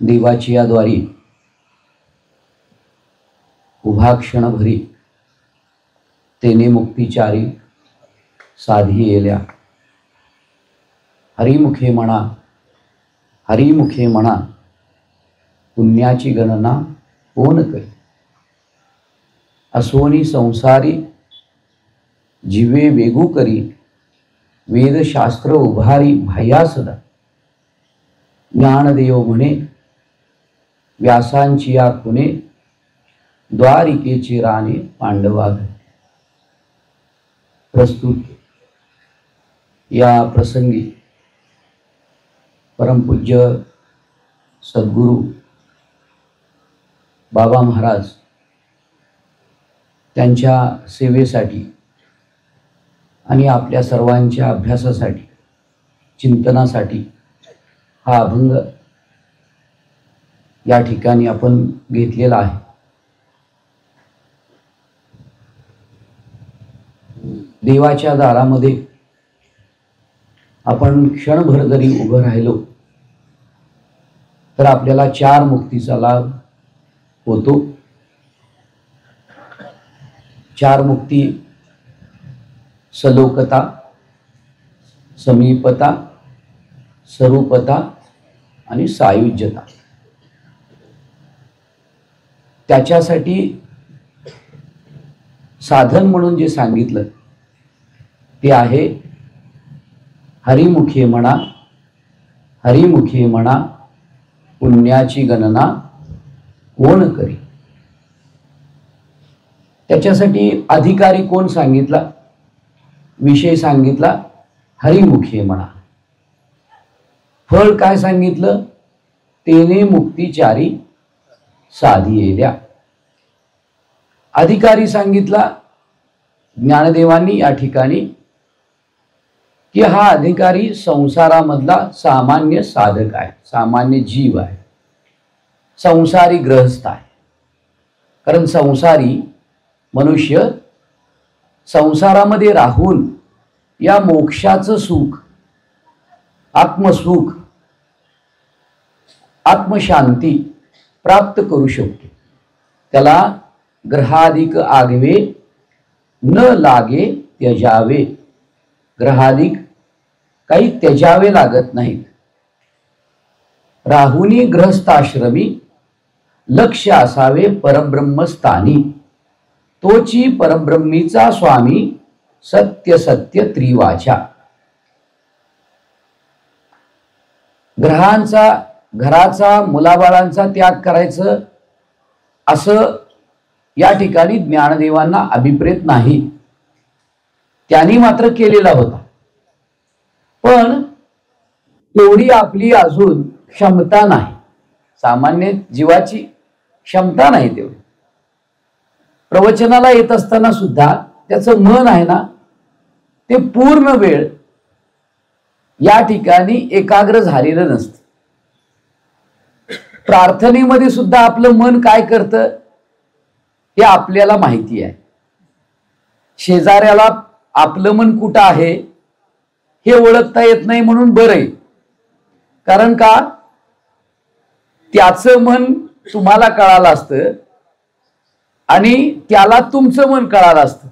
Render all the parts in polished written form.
देवाची या द्वारी उभा क्षणभरी तेने मुक्तिचारी साधी येल्या. हरिमुखे म्हणा हरिमुखे म्हणा पुण्याची गणना कोण करी. असोनी संसारी जीवे वेगू करी वेदशास्त्र उभारी भया सदा. ज्ञानदेव म्हणे व्यासांची या खुने द्वारिकेची राणे पांडवाघ. प्रस्तुत या प्रसंगी परमपूज्य सद्गुरू बाबा महाराज त्यांच्या सेवेसाठी आणि आपल्या सर्वांच्या अभ्यासासाठी चिंतनासाठी हा अभंग या ठिकाणी आपण घेतलेला आहे. देवाच्या दारामध्ये आपण क्षणभर जरी उभं राहिलो तर आपल्याला 4 मुक्तीचा लाभ होतो. 4 मुक्ती सलोकता, समीपता, स्वरूपता आणि सायुज्यता. त्याच्यासाठी साधन म्हणून जे सांगितलं ते आहे हरिमुखे म्हणा हरिमुखे म्हणा पुण्याची गणना कोण करी. त्याच्यासाठी अधिकारी कोण सांगितला, विषय सांगितला हरिमुखे म्हणा. फळ काय सांगितलं, तेने मुक्तिचारी साधी येल्या. अधिकारी सांगितला ज्ञानदेवांनी या ठिकाणी की हा अधिकारी संसारामधला सामान्य साधक आहे, सामान्य जीव आहे, संसारी गृहस्थ आहे. कारण संसारी मनुष्य संसारामध्ये राहून या मोक्षाचं सुख, आत्मसुख, आत्मशांती प्राप्त करू शकतो. त्याला ग्रहाधिक आगवे न लागे त्यजावे. ग्रहाधिक काही त्यजावे लागत नाहीत. राहुनी गृहस्थाश्रमी लक्ष असावे परब्रह्मस्थानी. तोची परब्रह्मीचा स्वामी सत्य सत्य त्रिवाचा. ग्रहांचा, घराचा, मुलाबाळांचा त्याग करायचं असं या ठिकाणी ज्ञानदेवांना अभिप्रेत नाही. त्यांनी मात्र केलेला होता. पण तेवढी आपली अजून क्षमता नाही, सामान्य जीवाची क्षमता नाही तेवढी. प्रवचनाला येत असताना सुद्धा त्याचं मन आहे ना ते पूर्ण वेळ या ठिकाणी एकाग्र झालेलं नसतं. प्रार्थनेमध्ये सुद्धा आपलं मन काय करतं हे आपल्याला माहिती आहे. शेजाऱ्याला आपलं मन कुठं आहे हे ओळखता येत नाही म्हणून बरं आहे. कारण का त्याचं मन तुम्हाला कळालं असतं आणि त्याला तुमचं मन कळालं असतं.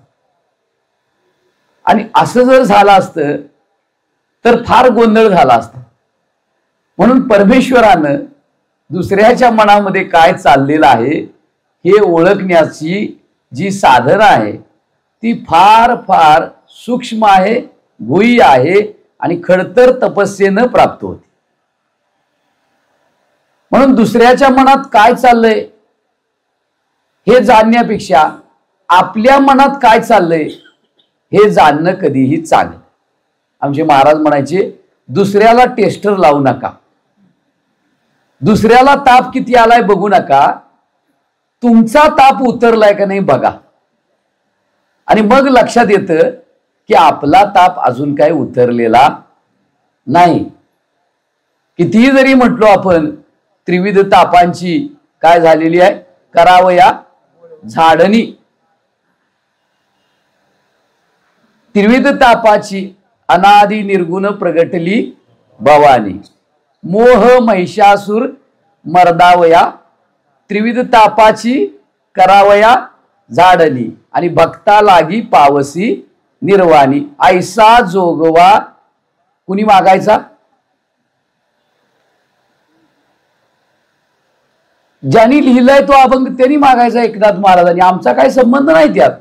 आणि असं जर झालं असतं तर फार गोंधळ झाला असता. म्हणून परमेश्वरानं दुसऱ्याच्या मनामध्ये काय चाललेलं आहे हे ओळखण्याची जी साधना आहे ती फार फार सूक्ष्म आहे, गुह्य आहे आणि खडतर तपस्येनं प्राप्त होते. म्हणून दुसऱ्याच्या मनात काय चाललंय हे जाणण्यापेक्षा आपल्या मनात काय चाललंय हे जाणणं कधीही चांगलं. आमचे महाराज म्हणायचे दुसऱ्याला टेस्टर लावू नका, दुसऱ्याला ताप किती आलाय बघू नका, तुमचा ताप उतरलाय का नाही बघा. आणि मग लक्षात येतं की आपला ताप अजून काय उतरलेला नाही. कितीही जरी म्हटलो आपण त्रिविध तापांची काय झालेली आहे करावया झाडणी. त्रिविध तापाची अनादि निर्गुण प्रगटली भवानी. मोह महिषासूर मर्दावया त्रिविध तापाची करावया झाडली आणि भक्ता लागी पावसी निर्वाणी ऐसा जोगवा कुणी मागायचा? ज्यांनी लिहिलंय तो अभंग त्यांनी मागायचा एकनाथ महाराजांनी, आमचा काही संबंध नाही त्यात.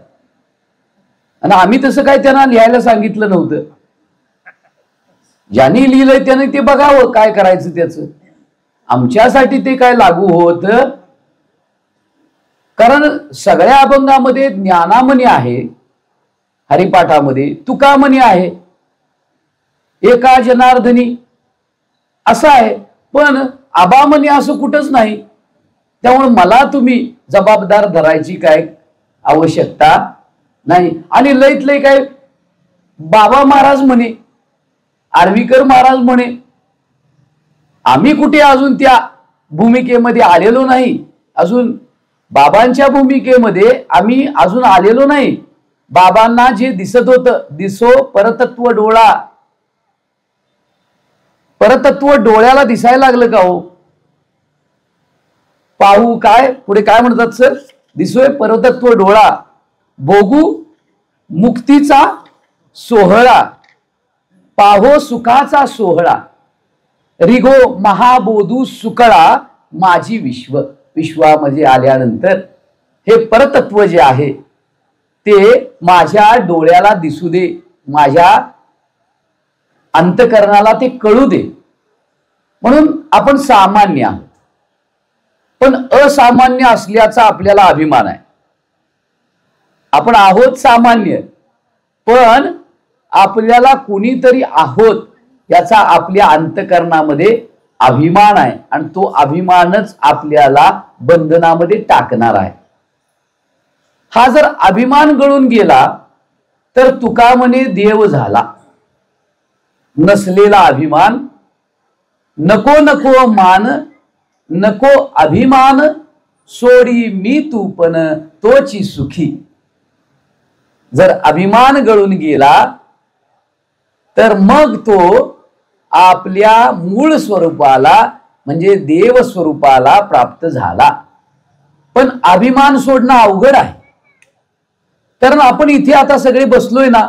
आणि आम्ही तसं काय त्यांना लिहायला सांगितलं नव्हतं. ज्यांनी लिहिलंय त्याने ते बघावं काय करायचं त्याचं. आमच्यासाठी ते काय लागू होत? कारण सगळ्या अभंगामध्ये ज्ञानामणी आहे, हरिपाठामध्ये तुकामणी आहे, एका जनार्दनी असं आहे, पण आबामणी असं कुठंच नाही. त्यामुळे मला तुम्ही जबाबदार धरायची काय आवश्यकता नाही. आणि लईत लई काय बाबा महाराज म्हणे, आर्वीकर महाराज म्हणे, आम्ही कुठे अजून त्या भूमिकेमध्ये आलेलो नाही. अजून बाबांच्या भूमिकेमध्ये आम्ही अजून आलेलो नाही. बाबांना जे दिसत होतं, दिसो परतत्व डोळा, परतत्व डोळ्याला दिसायला लागलं का हो? पाहू काय पुढे काय म्हणतात सर? दिसोय परतत्व डोळा, भोगू मुक्तीचा सोहळा, पाहो सुखाचा सोहळा, रिगो महाबोधू सुकळा माझी विश्व. विश्वामध्ये आल्यानंतर हे परतत्व जे आहे ते माझ्या डोळ्याला दिसू दे, माझ्या अंतकरणाला ते कळू दे. म्हणून आपण सामान्य आहोत, पण असामान्य असल्याचा आपल्याला अभिमान आहे. आपण आहोत सामान्य, पण आपल्याला कुणीतरी आहोत याचा आपल्या अंतकरणामध्ये अभिमान आहे, आणि तो अभिमानच आपल्याला बंधनामध्ये टाकणार आहे. हा जर अभिमान गळून गेला तर तुका म्हणे देव झाला. नसलेला अभिमान, नको नको मान, नको अभिमान, सोडी मी तू पण तोची सुखी. जर अभिमान गळून गेला तर मग तो आपल्या मूळ स्वरूपाला म्हणजे देव स्वरूपाला प्राप्त झाला. पण अभिमान सोडणं अवघड आहे. कारण आपण इथे आता सगळे बसलोय ना,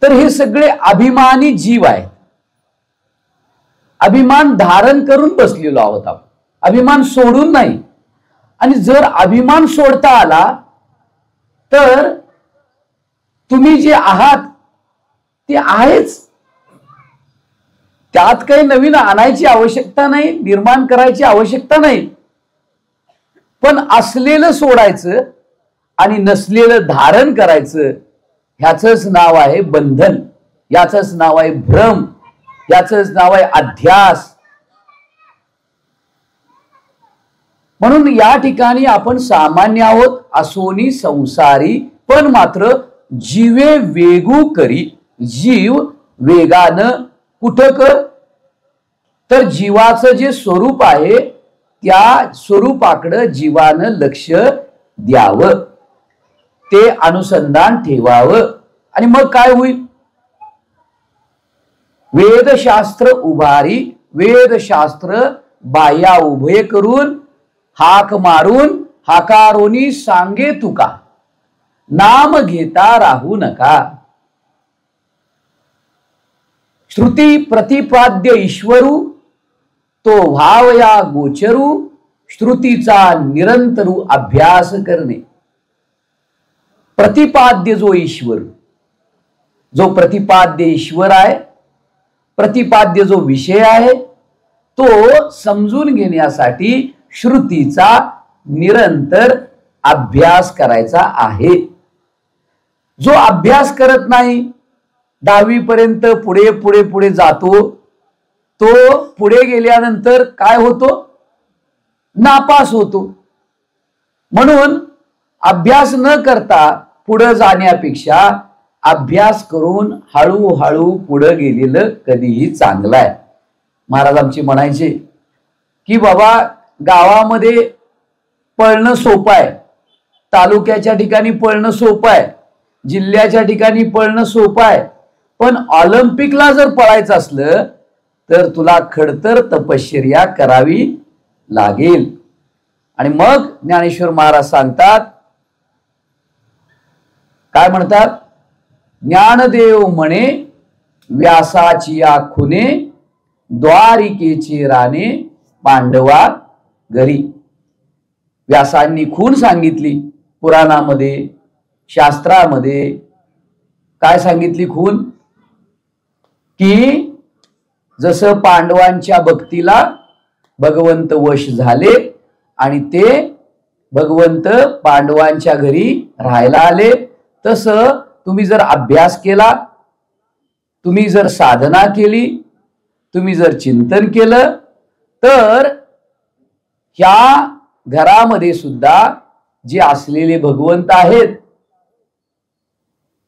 तर हे सगळे अभिमानी जीव आहे. अभिमान धारण करून बसलेलो आहोत आपण, अभिमान सोडून नाही. आणि जर अभिमान सोडता आला तर तुम्ही जे आहात ते आहेच. त्यात काही नवीन आणायची आवश्यकता नाही, निर्माण करायची आवश्यकता नाही. पण असलेलं सोडायचं आणि नसलेलं धारण करायचं, ह्याचंच नाव आहे बंधन, याचंच नाव आहे भ्रम, याचंच नाव आहे अध्यास. म्हणून या ठिकाणी आपण सामान्य आहोत, असोनी संसारी, पण मात्र जीवे वेगू करी. जीव वेगानं कुठं कर? तर जीवाचं जे स्वरूप आहे त्या स्वरूपाकडे जीवानं लक्ष द्यावं, ते अनुसंधान ठेवावं. आणि मग काय होईल? वेदशास्त्र उभारी, वेदशास्त्र बाह्या उभे करून हाक मारून हाकारोनी सांगे तुका, नाम घेता राहू नका. श्रुती प्रतिपाद्य ईश्वरू, तो भावया गोचरू, श्रुतीचा निरंतरू अभ्यास करणे. प्रतिपाद्य जो ईश्वर, जो प्रतिपाद्य ईश्वर आहे, प्रतिपाद्य जो विषय आहे, तो समजून घेण्यासाठी श्रुतीचा निरंतर अभ्यास करायचा आहे. जो अभ्यास करत नाही, 10वी पर्यंत पुढे पुढे पुढे जातो, तो पुढे गेल्यानंतर काय होतो? नापास होतो. म्हणून अभ्यास न करता पुढे जाण्यापेक्षा अभ्यास करून हळूहळू पुढे गेलेलं कधीही चांगलं आहे. महाराज आमचे म्हणायचे की बाबा गावामध्ये पळणं सोपं आहे, तालुक्याच्या ठिकाणी पळणं सोपं आहे, जिल्ह्याच्या ठिकाणी पळणं सोपं आहे, पण ऑलिम्पिकला जर पळायचं असलं तर तुला खडतर तपश्चर्या करावी लागेल. आणि मग ज्ञानेश्वर महाराज सांगतात, काय म्हणतात? ज्ञानदेव म्हणे व्यासाची या खुने द्वारिकेचे राणे पांडवा घरी. व्यासांनी खून सांगितली पुराणामध्ये, शास्त्रामध्ये. काय सांगितली खून? की जसं पांडवांच्या भक्तीला भगवंत वश झाले आणि ते भगवंत पांडवांच्या घरी राहायला आले, तसं तुम्ही जर अभ्यास केला, तुम्ही जर साधना केली, तुम्ही जर चिंतन केलं, तर ह्या घरामध्ये सुद्धा जे असलेले भगवंत आहेत,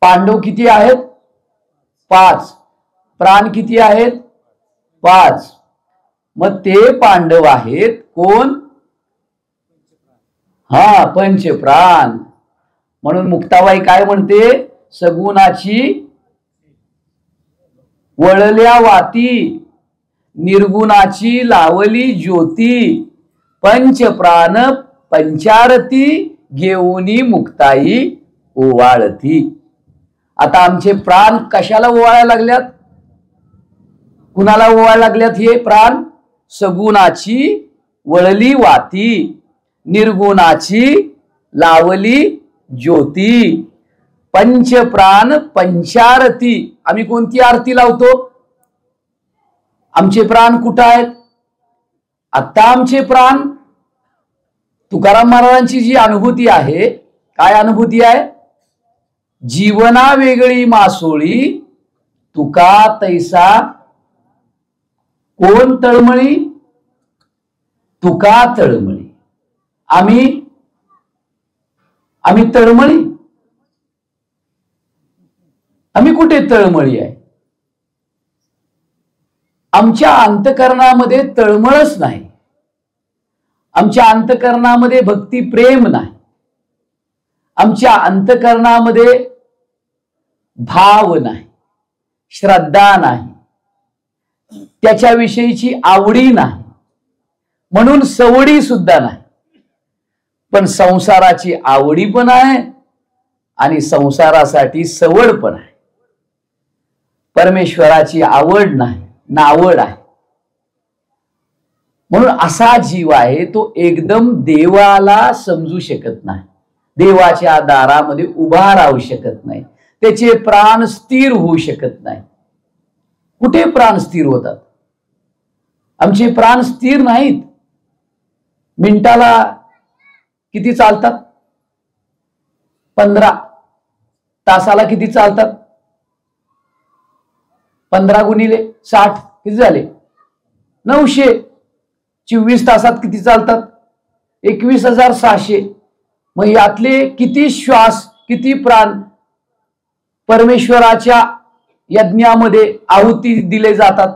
पांडव किती आहेत? 5. प्राण किती आहेत? 5. मग ते पांडव आहेत कोण? पंचप्राण. म्हणून मुक्ताबाई काय म्हणते? सगुणाची वळल्या वाती, निर्गुणाची लावली ज्योती, पंचप्राण पंचारती, घेऊनी मुक्ताई ओवाळती. आता आमचे प्राण कशाला ओवाळायला लागल्यात? कुणाला ओवाळायला लागल्यात हे प्राण? सगुणाची वळली वाती, निर्गुणाची लावली ज्योती, पंचप्राण पंचारती. आम्ही कोणती आरती लावतो? आमचे प्राण कुठं आहेत? आता आमचे प्राण, तुकाराम महाराजांची जी अनुभूती आहे, काय अनुभूती आहे? जीवना वेगळी मासोळी, तुका तैसा कोण तळमळी? तुका तळमळी. आम्ही तळमळी? आम्ही कुठे तळमळी आहे? आमच्या अंतकरणामध्ये तळमळच नाही. आमच्या अंतकरणामध्ये भक्ती प्रेम नाही. आमच्या अंतकरणामध्ये भाव नाही, श्रद्धा नाही, त्याच्याविषयीची आवडी नाही, म्हणून सवडी सुद्धा नाही. पण संसाराची आवडी पण आहे आणि संसारासाठी सवड पण आहे. परमेश्वराची आवड नाही, नावड आहे. म्हणून असा जीव आहे तो एकदम देवाला समजू शकत नाही, देवाच्या दारामध्ये उभा राहू शकत नाही, त्याचे प्राण स्थिर होऊ शकत नाही. कुठे प्राण स्थिर होतात? आमचे प्राण स्थिर नाहीत. मिनिटाला किती चालतात? 15. तासाला किती चालतात? 15 गुणिले 60 किती झाले? 900. 24 तासात किती चालतात? 21,600. मग यातले किती श्वास, किती प्राण परमेश्वराच्या यज्ञामध्ये आहुती दिले जातात?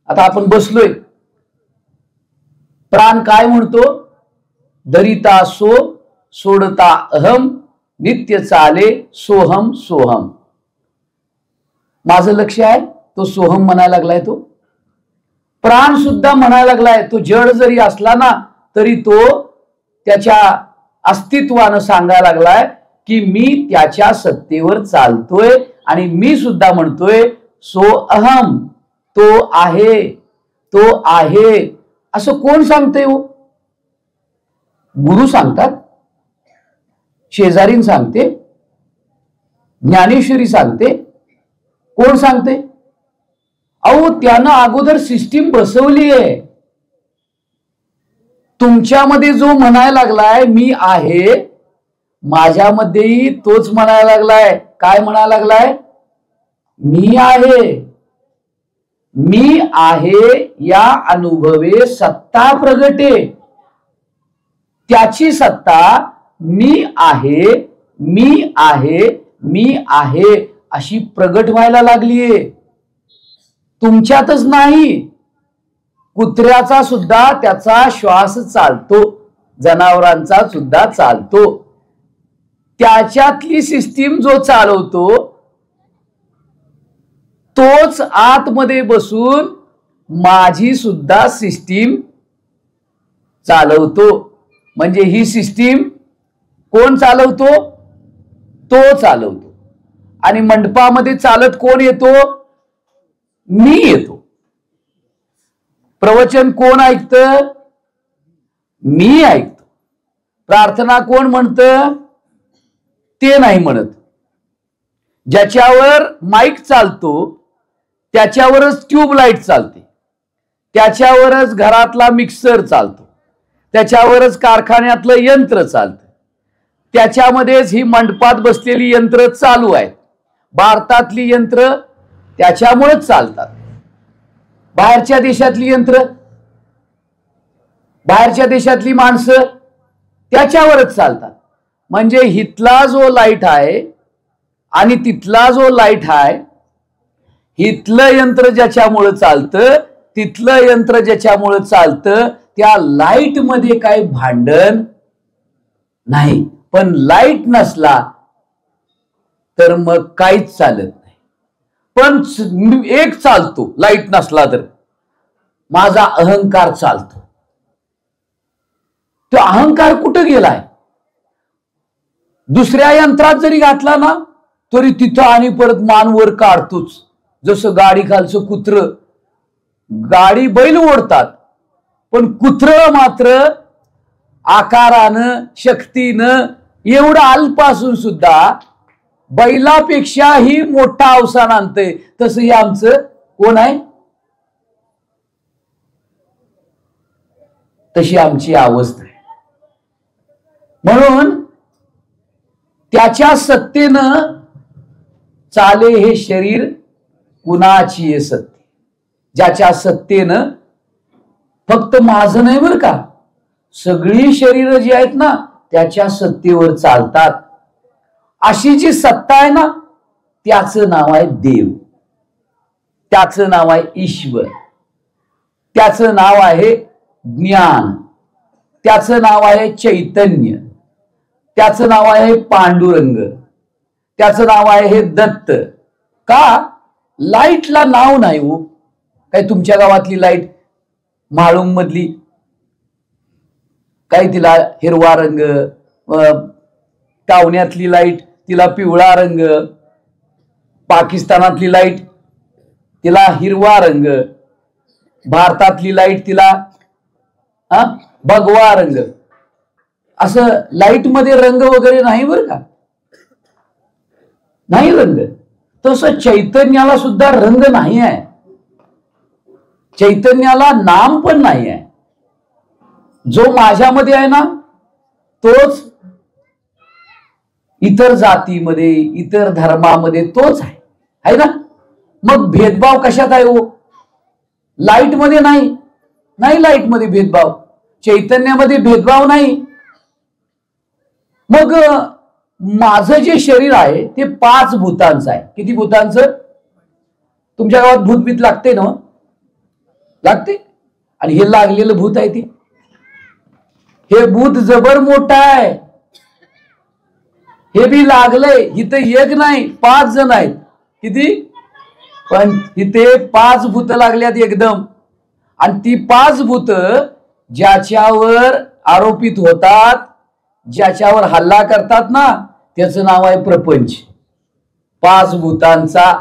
आता आपण बसलोय, प्राण काय म्हणतो? धरिता सो सोडता अहम, नित्य चाले सोहम सोहम. माझं लक्ष आहे, तो सोहम म्हणायला लागलाय. तो प्राण सुद्धा म्हणायला लागलाय. तो जड जरी असला ना, तरी तो त्याच्या अस्तित्वानं सांगायला लागलाय की मी त्याच्या सत्तेवर चालतोय आणि मी सुद्धा म्हणतोय सो अहम, तो आहे, तो आहे. असं कोण सांगतंय हो? गुरु सांगतात, शेजारीन सांगते, ज्ञानेश्वरी सांगते, कोण सांगते? अहो, त्यानं अगोदर सिस्टीम बसवली आहे. तुमच्यामध्ये जो म्हणायला लागलाय मी आहे, माझ्यामध्येही तोच म्हणायला लागलाय. काय म्हणायला लागलाय? मी आहे. मी आहे या अनुभवे सत्ता प्रगटे. त्याची सत्ता मी आहे, मी आहे, मी आहे अशी प्रगट व्हायला लागलीये. तुमच्यातच नाही, कुत्र्याचा सुद्धा त्याचा श्वास चालतो, जनावरांचा सुद्धा चालतो. त्याच्यातली सिस्टीम जो चालवतो तोच आतमध्ये बसून माझी सुद्धा सिस्टीम चालवतो. म्हणजे ही सिस्टीम कोण चालवतो? तो चालवतो. आणि मंडपामध्ये चालत कोण येतो? मी येतो. प्रवचन कोण ऐकतं? मी ऐकतो. प्रार्थना कोण म्हणतं? ते नाही म्हणत. ज्याच्यावर माईक चालतो त्याच्यावरच ट्यूबलाईट चालते, त्याच्यावरच घरातला मिक्सर चालतो, त्याच्यावरच कारखान्यातलं यंत्र चालतं, त्याच्यामध्येच ही मंडपात बसलेली यंत्र चालू आहेत. भारतातली यंत्र त्याच्यामुळेच चालतात. बाहेरच्या देशातली यंत्र, बाहेरच्या देशातली माणसं त्याच्यावरच चालतात. म्हणजे हितला जो लाईट आहे आणि तिथला जो लाईट आहे, हितलं यंत्र ज्याच्यामुळे चालतं, तिथलं यंत्र ज्याच्यामुळे चालतं, त्या लाईट मध्ये काही भांडण नाही. पण लाईट नसला तर मग काहीच चालत नाही. पण एक चालतो, लाईट नसला तर माझा अहंकार चालतो. तो अहंकार कुठं गेलाय? दुसऱ्या यंत्रात जरी घातला ना तरी तिथं आणि परत मान वर काढतोच. जसं गाडी खालचं कुत्र, गाडी बैल ओढतात, पण कुत्र मात्र आकारानं शक्तीनं एवढं अल्प असून सुद्धा बैलापेक्षाही मोठा अवसान आणतंय. तसं हे आमचं कोण आहे? तशी आमची अवस्था आहे. म्हणून त्याच्या सत्तेनं चाले हे शरीर, कुणाची आहे सत्य? ज्याच्या सत्तेनं, फक्त माझं नाही बरं का, सगळी शरीर जी आहेत ना त्याच्या सत्तेवर चालतात. अशी जी सत्ता आहे ना त्याचं नाव आहे देव, त्याचं नाव आहे ईश्वर, त्याचं नाव आहे ज्ञान, त्याचं नाव आहे चैतन्य, त्याचं नाव आहे पांडुरंग, त्याचं नाव आहे हे दत्त. का? लाईटला नाव नाही हो. काय तुमच्या गावातली लाईट म्हाळुंग मधली काय तिला हिरवा रंग, टावण्यातली लाईट तिला पिवळा रंग, पाकिस्तानातली लाईट तिला हिरवा रंग, भारतातली लाईट तिला भगवा रंग. असं लाईट मध्ये रंग वगैरे नाही बरं का, नाही रंग. तसं चैतन्याला सुद्धा रंग नाही आहे, चैतन्याला नाम पण नाही आहे. जो माझ्यामध्ये आहे ना तोच इतर जातीमध्ये, इतर धर्मामध्ये तोच आहे ना. मग भेदभाव कशात आहे हो? लाईट मध्ये नाही, नाही लाईट मध्ये भेदभाव, चैतन्यामध्ये भेदभाव नाही. मग माझं जे शरीर आहे ते 5 भूतांचं आहे. किती भूतांचं? तुमच्या गावात भूतबीत लागते ना? लागते. आणि हे लागलेलं भूत आहे ते, हे भूत जबर मोठं आहे. हे बी लागलंय. इथं एक नाही 5 जण आहेत. किती? पण इथे 5 भूत लागल्यात एकदम. आणि ती 5 भूत ज्याच्यावर आरोपित होतात, ज्याच्यावर हल्ला करतात ना त्याचं नाव आहे प्रपंच. 5 भूतांचा,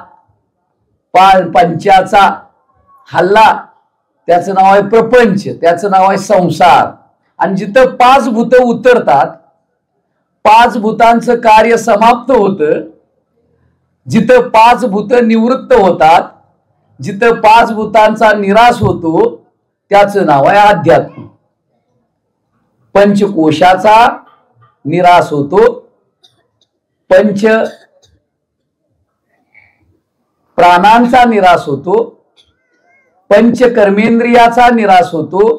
पंचाचा हल्ला त्याचं नाव आहे प्रपंच, त्याचं नाव आहे संसार. आणि जिथं 5 भूत उतरतात, 5 भूतांचं कार्य समाप्त होतं, जिथं 5 भूत निवृत्त होतात, जिथं 5 भूतांचा निराश होतो त्याचं नाव आहे अध्यात्म. पंचकोशाचा निराश होतो, पंच प्राणांचा निराश होतो, पंच कर्मेंद्रियाचा निराश होतो,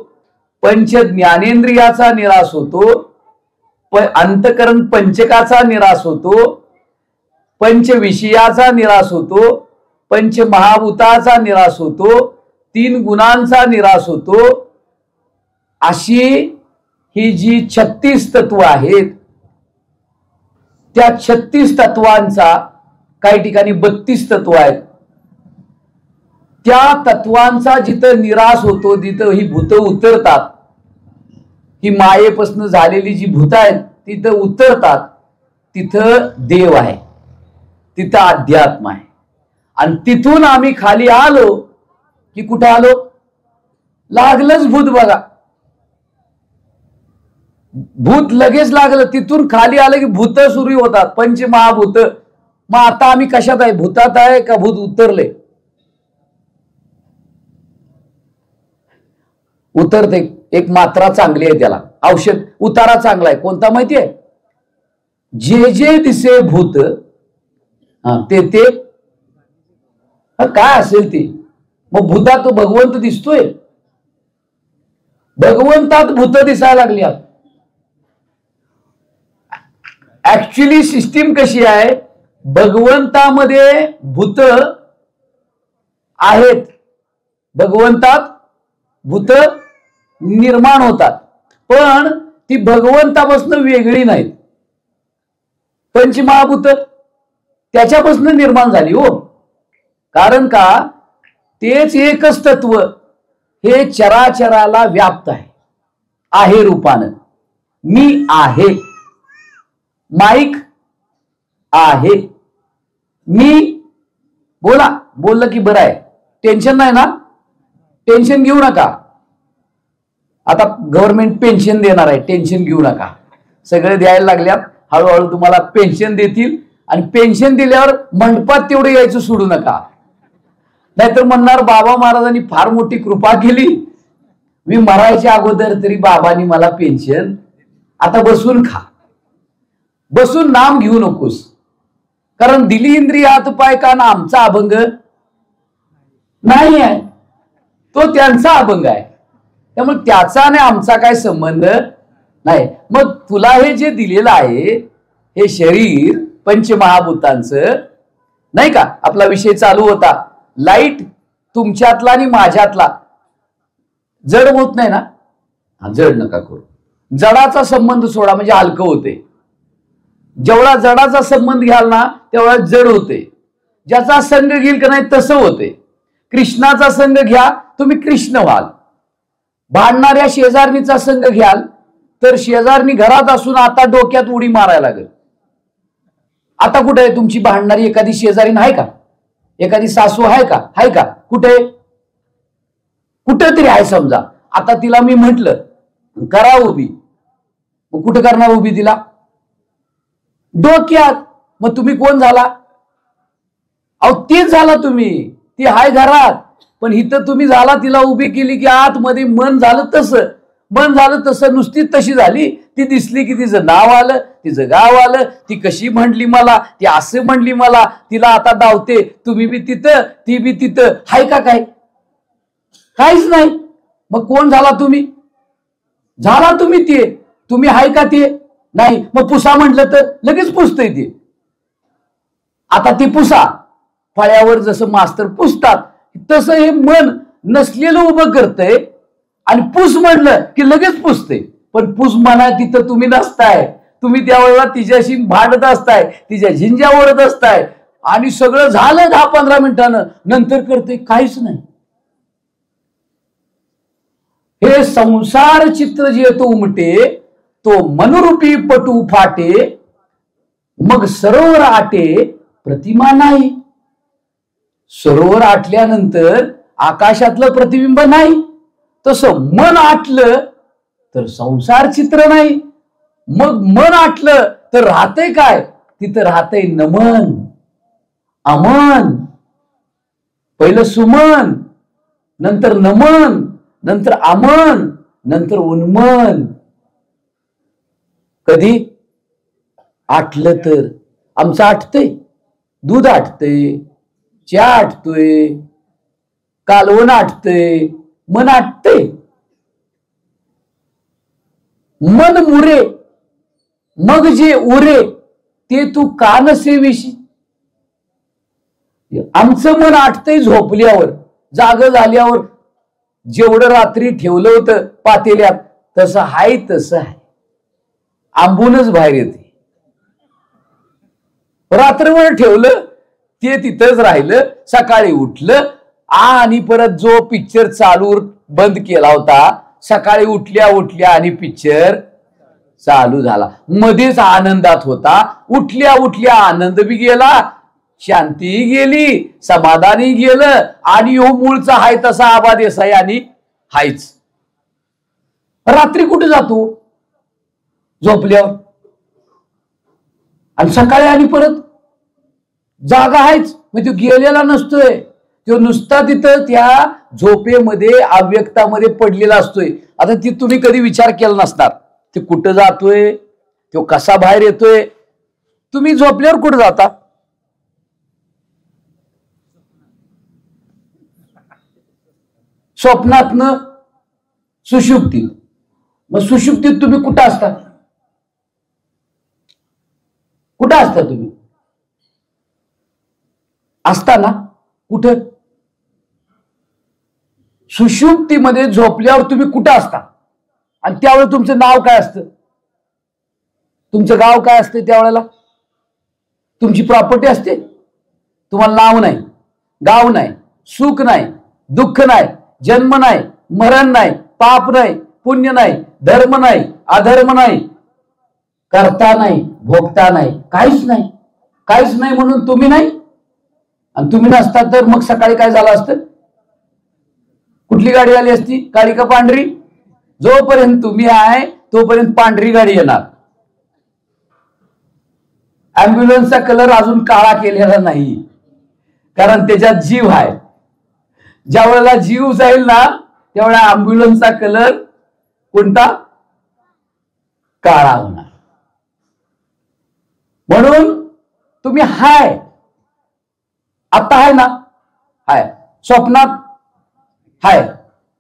पंच ज्ञानेंद्रियाचा निराश होतो, अंतकरण पंचकाचा निराश होतो, पंच विषयाचा निराश होतो, पंच महाभूताचा निराश होतो, 3 गुणांचा निराश होतो. अशी ही जी 36 तत्व आहेत, त्या 36 तत्वांचा काही ठिकाणी 32 तत्व आहेत, त्या तत्वांचा जिथं निराश होतो तिथं ही भूत उतरतात. ही मायेपासून झालेली जी भूत आहेत तिथं उतरतात. तिथं देव आहे, तिथं अध्यात्म आहे. आणि तिथून आम्ही खाली आलो की कुठं आलो? लागलंच भूत. बघा, भूत लगेच लागलं. तिथून खाली आलं की भूत सुरू होतात, पंचमहाभूत. मग आता आम्ही कशात आहे? भूतात आहे का भूत उतरले? उतरते. एक मात्रा चांगली आहे त्याला, औषध उतारा चांगला आहे. कोणता माहितीये? जे जे दिसे भूत ते ते काय असेल ते. मग भूतात भगवंत दिसतोय? भगवंतात भूत दिसायला लागली. ऍक्च्युली सिस्टीम कशी आहे? भगवंतामध्ये भूत आहेत, भगवंतात भूत निर्माण होतात, पण ती भगवंतापासून वेगळी नाहीत. पंचमहाभूत त्याच्यापासून निर्माण झाली हो. कारण का? तेच एकच तत्व हे चराचराला व्याप्त आहे रूपानं. मी आहे, माईक आहे, मी बोललं की बरं आहे. टेन्शन नाही ना? टेन्शन घेऊ नका. आता गव्हर्नमेंट पेन्शन देणार आहे, टेन्शन घेऊ नका. सगळे द्यायला लागल्यात, हळूहळू तुम्हाला पेन्शन देतील. आणि पेन्शन दिल्यावर मंडपात तेवढे यायचं सोडू नका, नाहीतर म्हणणार बाबा महाराजांनी फार मोठी कृपा केली, मी मरायच्या अगोदर तरी बाबांनी मला पेन्शन. आता बसून खा, बसून नाम घेऊ नकोस. कारण दिली इंद्रिय हात पाय कान आमचा अभंग नाही आहे, तो त्यांचा अभंग आहे. त्यामुळे त्याचा आणि आमचा काय संबंध नाही. मग तुला हे जे दिलेलं आहे हे शरीर पंचमहाभूतांचं, नाही का? आपला विषय चालू होता लाईट तुमच्यातला आणि माझ्यातला. जड होत नाही ना? जड नका करू. जडाचा संबंध सोडा म्हणजे हलकं होते. जेवढा जडाचा संबंध घ्याल ना तेवढा जड होते. ज्याचा संग घेईल का नाही तसं होते. कृष्णाचा संग घ्या तुम्ही कृष्ण व्हाल. भांडणाऱ्या शेजारणीचा संग घ्याल तर शेजारणी घरात असून आता डोक्यात उडी मारायला लागेल. आता कुठे आहे तुमची भांडणारी एखादी शेजारी आहे का? एखादी सासू आहे का? आहे का? कुठे? कुठेतरी आहे समजा. आता तिला मी म्हटलं करा उभी, मग कुठे करणार उभी तिला? डोक्यात. मग तुम्ही कोण झाला? अहो तेच झाला तुम्ही. ती हाय घरात, पण इथं तुम्ही झाला तिला उभी केली की आतमध्ये मन झालं तसं. मन झालं तसं, नुसती तशी झाली. ती दिसली की तिचं नाव आलं, तिचं गाव आलं, ती कशी म्हणली मला, ती असं म्हणली मला, तिला आता धावते. तुम्ही बी तिथं, ती बी तिथं. हाय का काय? काहीच नाही. मग कोण झाला तुम्ही? झाला तुम्ही ते. तुम्ही हाय का ते? नाही. मग पुसा म्हटलं तर लगेच पुसतय ते. आता ती पुसा. फळ्यावर जसं मास्तर पुसतात तसं हे मन नसलेलं उभं करतंय आणि पुस म्हटलं की लगेच पुसते. पण पुस म्हणा तिथं तुम्ही नसताय. तुम्ही त्यावेळेला तिच्याशी भांडत असताय, तिच्या झिंज्या ओढत असताय आणि सगळं झालं 10-15 मिनिटानं. नंतर करते काहीच नाही. हे संसार चित्र जे तो उमटे, तो मनरूपी पटू फाटे, मग सरोवर आटे प्रतिमा नाही. सरोवर आटल्यानंतर आकाशातलं प्रतिबिंब नाही. तसं मन आटलं तर संसार चित्र नाही. मग मन आटलं तर राहतंय काय? तिथं राहतंय नमन, अमन. पहिलं सुमन, नंतर नमन, नंतर अमन, नंतर उन्मन. कधी आटलं तर आमचं आटतंय, दूध आटतंय, चहा आटतोय, कालवण आटतंय, मन आटतंय. मन मुरे मग जे उरे ते तू का नसेविशी. आमचं मन आटतंय झोपल्यावर. जाग झाल्यावर जेवढं रात्री ठेवलं होतं पातेल्यात तसं हाय तसं आहे, आंबूनच बाहेर येते. रात्रभर ठेवलं ते तिथंच राहिलं. सकाळी उठलं आणि परत जो पिक्चर चालू बंद केला होता सकाळी उठल्या उठल्या आणि पिक्चर चालू झाला, मध्येच आनंदात होता, उठल्या उठल्या आनंद बी गेला, शांती गेली, समाधानी गेलं आणि हो मूळचा हाय तसा आबा देसाई आणि हायच. रात्री कुठे जातो झोपल्यावर आणि सकाळी आणि परत जागा आहेच, मग तो गेलेला नसतोय, तो नुसता तिथं त्या झोपेमध्ये अव्यक्तामध्ये पडलेला असतोय. आता ती तुम्ही कधी विचार केला नसणार ते कुठं जातोय, तो कसा बाहेर येतोय. तुम्ही झोपल्यावर कुठं जाता? स्वप्नातनं सुषुप्तीत. मग सुषुप्तीत तुम्ही कुठं असता? कुठं असता तुम्ही? असता ना कुठं? सुषुप्तीमध्ये झोपल्यावर तुम्ही कुठं असता? आणि त्यावेळेला तुमचं नाव काय असतं? तुमचं गाव काय असते त्यावेळेला? तुमची प्रॉपर्टी असते? तुम्हाला नाव नाही, गाव नाही, सुख नाही, दुःख नाही, जन्म नाही, मरण नाही, पाप नाही, पुण्य नाही, धर्म नाही, अधर्म नाही, करता नाही, भोगता नाही, काहीच नाही. काहीच नाही म्हणून तुम्ही नाही. आणि तुम्ही नसता तर मग सकाळी काय झालं असतं? कुठली गाडी आली असती, काळी का पांढरी? जोपर्यंत तुम्ही आहे तोपर्यंत पांढरी गाडी येणार. अँब्युलन्सचा कलर अजून काळा केलेला नाही, कारण त्याच्यात जीव आहे. ज्या वेळेला जीव जाईल ना त्यावेळेला अँब्युलन्सचा कलर कोणता? काळा होणार. म्हणून तुम्ही हाय, आता आहे ना, हाय. स्वप्नात हाय,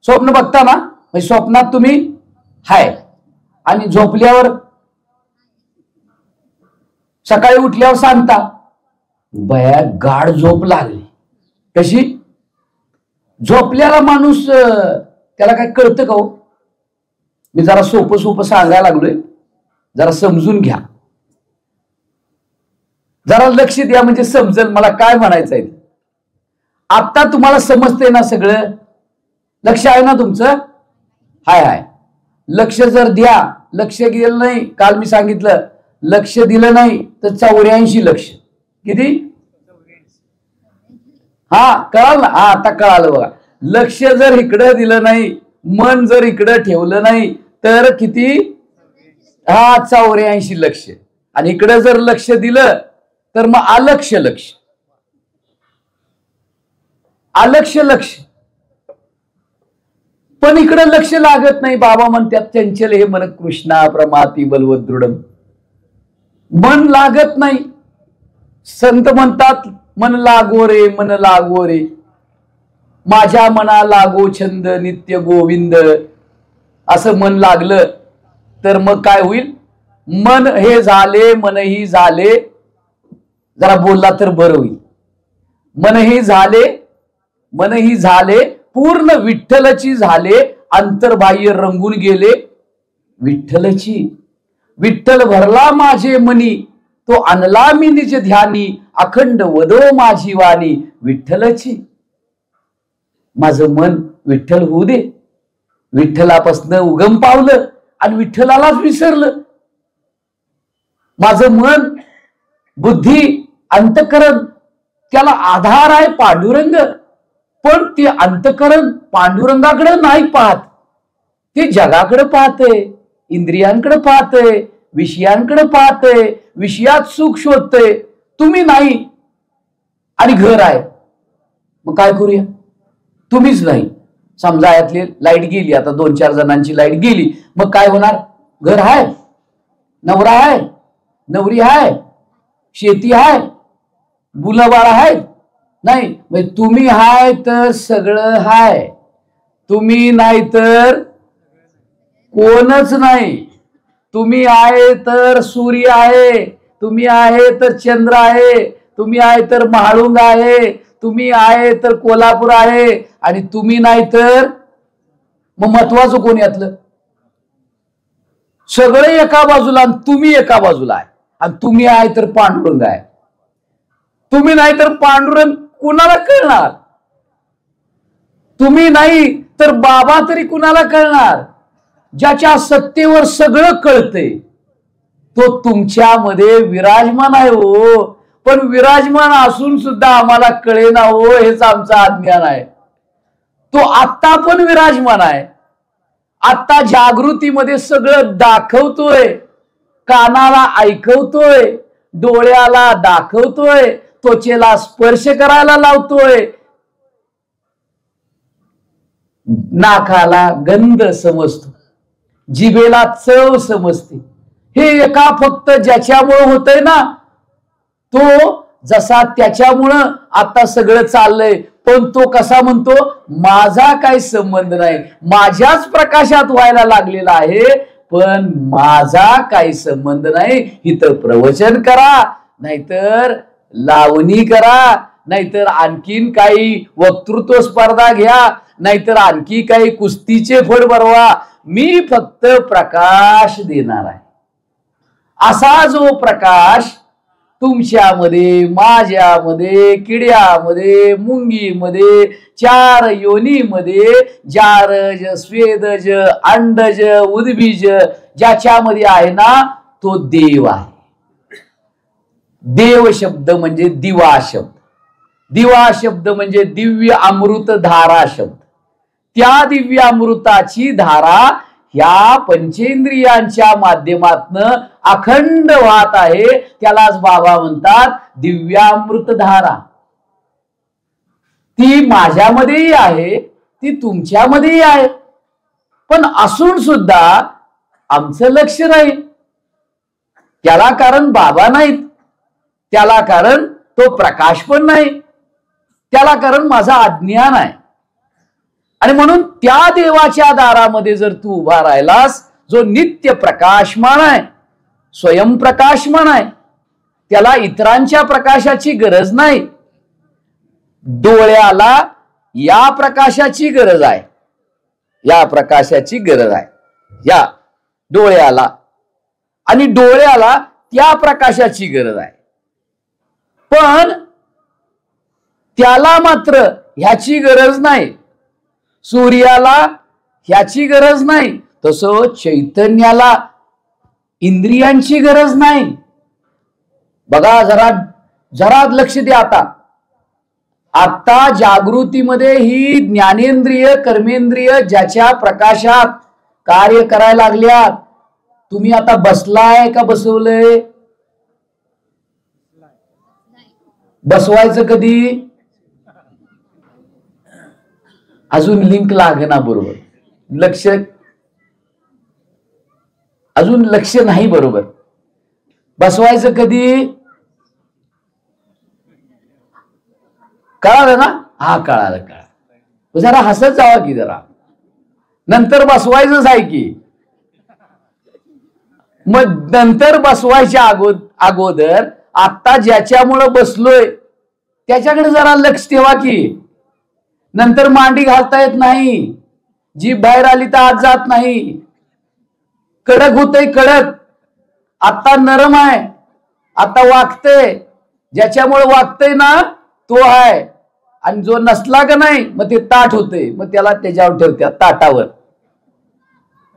स्वप्न बघता ना, म्हणजे स्वप्नात तुम्ही हाय आणि झोपल्यावर सकाळी उठल्यावर सांगता बया गाढ झोप लागली. कशी? झोपल्याला माणूस त्याला काय कळतं का हो? मी जरा सोपं सोपं सांगायला लागलोय, जरा समजून घ्या, जरा लक्ष द्या म्हणजे समजेल मला काय म्हणायचंय. आता तुम्हाला समजतंय ना सगळं? लक्ष आहे ना तुमचं? हाय हाय. लक्ष जर द्या, लक्ष गेलं नाही, काल मी सांगितलं लक्ष दिलं नाही तर 84 लक्ष. किती? हा कळाल ना? हा आता कळालं बघा. लक्ष जर इकडं दिलं नाही, मन जर इकडं ठेवलं नाही तर किती? हा 84 लक्ष. आणि इकडं जर लक्ष दिलं तर मग अलक्ष लक्ष. अलक्ष लक्ष. पण इकडे लक्ष लागत नाही. बाबा म्हणतात चंचल हे मन कृष्णा प्रमाती बलवत दृढम. मन लागत नाही. संत म्हणतात मन लागो रे, मन लागो रे, माझ्या मना लागो छंद नित्य गोविंद. असं मन लागलं तर मग काय होईल? मन हे झाले, मनही झाले. जरा बोलला तर बरं होईल. मनही झाले, मनही झाले, पूर्ण विठ्ठलची झाले, अंतर्बाह्य रंगून गेले विठ्ठलची. विठ्ठल भरला माझे मनी, तो आणला मी निज ध्यानी, अखंड वदो माझी वाणी विठ्ठलची. माझं मन विठ्ठल होऊ दे. विठ्ठलापासून उगम पावलं आणि विठ्ठलालाच विसरलं. माझं मन, बुद्धी, अंतकरण त्याला आधार आहे पांडुरंग. पण ते अंतकरण पांडुरंगाकडे नाही पाहत, ते जगाकडे पाहतंय, इंद्रियांकडे पाहतंय, विषयांकडे पाहतंय, विषयात सुख शोधतंय. तुम्ही नाही. आणि घर आहे. मग काय करूया? तुम्हीच नाही. समजा यातली लाईट गेली, आता 2-4 जणांची लाईट गेली, मग काय होणार? घर आहे, नवरा आहे, नवरी आहे, शेती आहे, मुलं बाळ आहेत? नाही. म्हणजे तुम्ही हाय तर सगळं हाय, तुम्ही नाही तर कोणच नाही. तुम्ही आहे तर सूर्य आहे, तुम्ही आहे तर चंद्र आहे, तुम्ही आहे तर महाळुंग आहे, तुम्ही आहे तर कोल्हापूर आहे. आणि तुम्ही नाही तर मग महत्वाचं कोण यातलं? सगळे एका बाजूला आणि तुम्ही एका बाजूला आहे. आणि तुम्ही आहे तर पांडुरंग आहे, तुम्ही नाही तर पांडुरंग कुणाला कळणार? तुम्ही नाही तर बाबा तरी कुणाला कळणार? ज्याच्या सत्तेवर सगळं कळतंय तो तुमच्यामध्ये विराजमान आहे हो. पण विराजमान असून सुद्धा आम्हाला कळेना हो, हेच आमचं अज्ञान आहे. तो आत्ता पण विराजमान आहे. आत्ता जागृतीमध्ये सगळं दाखवतोय, कानाला ऐकवतोय, डोळ्याला दाखवतोय, त्वचेला स्पर्श करायला लावतोय, नाकाला गंध समजतो, जिभेला चव समजते. हे एका फक्त ज्याच्यामुळं होतंय ना, तो जसा त्याच्यामुळं आता सगळं चाललंय. पण तो कसा म्हणतो, माझा काही संबंध नाही, माझ्याच प्रकाशात व्हायला लागलेला आहे, पण माझा काही संबंध नाही. इथं प्रवचन करा, नाहीतर लावणी करा, नाहीतर आणखीन काही वक्तृत्व स्पर्धा घ्या, नाहीतर आणखी काही कुस्तीचे फड भरवा, मी फक्त प्रकाश देणार आहे. असा जो प्रकाश तुमच्यामध्ये, माझ्यामध्ये, किड्यामध्ये, मुंगीमध्ये, 4 योनीमध्ये, जारज, स्वेदज, अंडज, उद्बीज ज्याच्यामध्ये आहे ना, तो देव आहे. देव शब्द म्हणजे दिवा शब्द, दिवा शब्द म्हणजे दिव्य अमृत धारा शब्द. त्या दिव्य अमृताची धारा या पंचेंद्रियांच्या माध्यमातनं अखंड वाहत आहे. त्यालाच बाबा म्हणतात दिव्यामृत धारा. ती माझ्यामध्येही आहे, ती तुमच्यामध्येही आहे. पण असून सुद्धा आमचं लक्ष नाही. त्याला कारण बाबा नाहीत, त्याला कारण तो प्रकाश पण नाही, त्याला कारण माझा अज्ञान आहे. आणि म्हणून त्या देवाच्या दारामध्ये जर तू उभा राहिलास, जो नित्य प्रकाशमान आहे, स्वयंप्रकाशमान आहे, त्याला इतरांच्या प्रकाशाची गरज नाही. डोळ्याला या प्रकाशाची गरज आहे, या प्रकाशाची गरज आहे, या डोळ्याला, आणि डोळ्याला त्या प्रकाशाची गरज आहे. पण त्याला मात्र ह्याची गरज नाही, सूर्याला ह्याची गरज नाही, तसं चैतन्याला इंद्रियांची गरज नाही. बघा, जरा जरा लक्ष द्या. आता जागृतीमध्ये ही ज्ञानेंद्रिय, कर्मेंद्रिय ज्याच्या प्रकाशात कार्य करायला लागल्यात. तुम्ही आता बसलाय का बसवलंय? बसवायचं कधी? अजून लिंक लागना बरोबर, लक्ष अजून लक्ष नाही बरोबर. बसवायचं कधी? कळालं ना? हा, कळालं. जरा हसत जावा की जरा, नंतर बसवायचंच आहे की. मग नंतर बसवायच्या अगोदर आता ज्याच्यामुळं बसलोय त्याच्याकडे जरा लक्ष ठेवा की. नंतर मांडी घालता येत नाही, जीभ बाहेर आली तर आत जात नाही, कडक होतय कडक. आता नरम आहे, आता वागतय. ज्याच्यामुळे वागतय ना तो आहे, आणि जो नसला का नाही मग ते ताट होते, मग त्याला त्याच्यावर ठेवत्या ताटावर.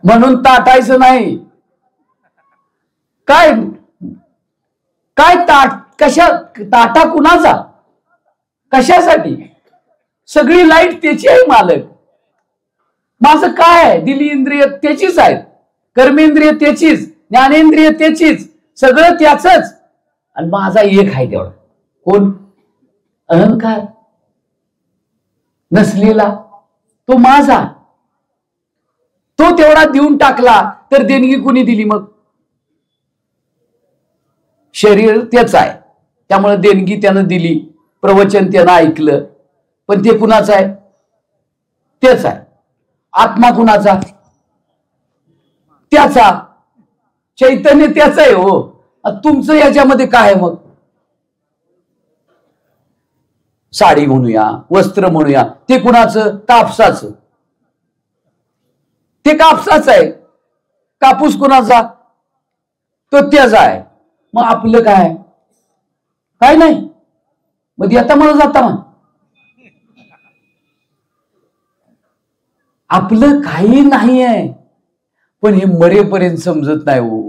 म्हणून ताटायचं नाही. काय काय ताट? कशा ताटा कुणाचा? कशासाठी? सगळी लाईट त्याची आहे मालक. माझं काय आहे? दिली इंद्रिय त्याचीच आहेत, कर्मेंद्रिय त्याचीच, ज्ञानेंद्रिय त्याचीच, सगळं त्याचंच. आणि माझा एक आहे तेवढा. कोण? अहंकार नसलेला तो माझा. तो तेवढा देऊन टाकला तर देणगी कुणी दिली? मग शरीर त्याच आहे, त्यामुळे देणगी त्यानं दिली, प्रवचन त्यानं ऐकलं, पण ते कुणाचं आहे? तेच आहे. आत्मा कुणाचा? त्याचा. चैतन्य त्याच आहे हो. तुमचं याच्यामध्ये काय आहे? मग साडी म्हणूया, वस्त्र म्हणूया, ते कुणाचं? कापसाचं. ते कापसाचं आहे. कापूस कुणाचा? तो त्याचा आहे. मग आपलं काय? काय नाही. मग येता मला जाता ना आपलं काही नाही आहे, पण हे मरेपर्यंत समजत नाही हो.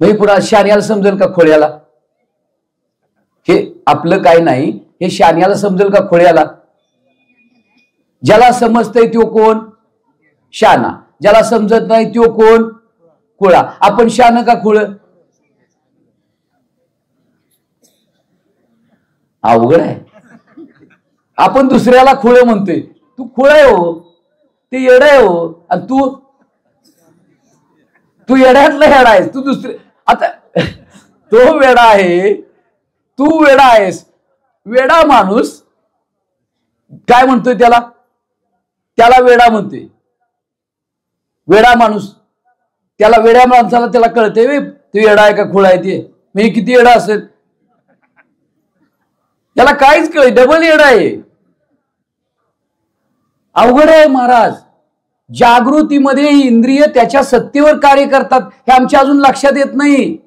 म्हणजे पुन्हा शाण्याला समजेल का खोड्याला? हे आपलं काही नाही हे शाण्याला समजेल का खोड्याला? ज्याला समजतंय तो कोण? शाना. ज्याला समजत नाही तो कोण? खुळा. आपण शान का खुळ? अवघड आहे. आपण दुसऱ्याला खुळ म्हणतोय. तू खुळ आहे हो, ते येड आहे हो, आणि तू येड्यातला येडा आहेस. तू दुसरे आता तो वेडा आहे, तू वेडा आहेस. वेडा माणूस काय म्हणतोय त्याला वेडा म्हणतोय. वेडा माणूस त्याला वेड्या माणसाला त्याला कळते तू येडा आहे का खुळा आहे ते. मी किती येडा असेल त्याला काहीच कळ. डबल येडा आहे. अवघड आहे महाराज. जागृतीमध्ये इंद्रिय त्याच्या सत्तेवर कार्य करतात हे आमच्या अजून लक्षात येत नाही.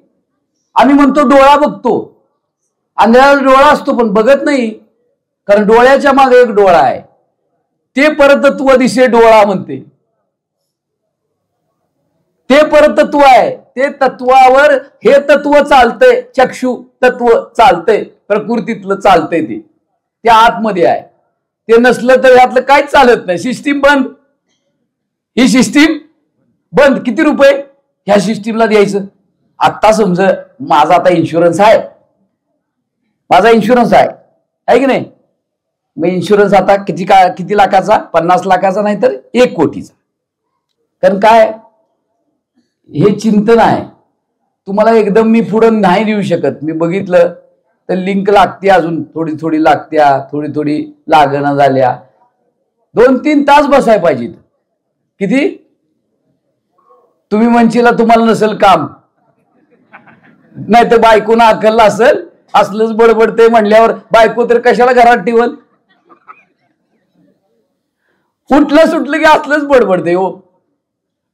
आम्ही म्हणतो डोळा बघतो, आंधळ्याला डोळा असतो पण बघत नाही, कारण डोळ्याच्या मागे एक डोळा आहे. ते परतत्व दिसे डोळा म्हणते. ते परतत्व आहे. ते तत्वावर हे तत्व चालतंय. चक्षु तत्व चालतंय, प्रकृतीतलं चालतंय. ते आतमध्ये आहे. ते नसलं तर यातलं काहीच चालत नाही. सिस्टीम बंद. ही सिस्टीम बंद. किती रुपये ह्या सिस्टीमला द्यायचं? आत्ता समज माझा आता इन्शुरन्स आहे, माझा इन्शुरन्स आहे की नाही? मग इन्शुरन्स आता किती लाखाचा? 50 लाखाचा नाही तर 1 कोटीचा. कारण काय हे चिंतन आहे. तुम्हाला एकदम मी पुढे नाही देऊ शकत. मी बघितलं तर लिंक लागते, अजून थोडी थोडी लागत्या, थोडी थोडी लागणं झाल्या. 2-3 तास बसाय पाहिजे. किती? तुम्ही म्हणशीला तुम्हाला नसेल काम, नाही तर बायकोनं अकलला असेल. असलंच बडबडते म्हणल्यावर बायको तर कशाला घरात ठेवल? उठलं सुटलं की असलंच बडबडते हो.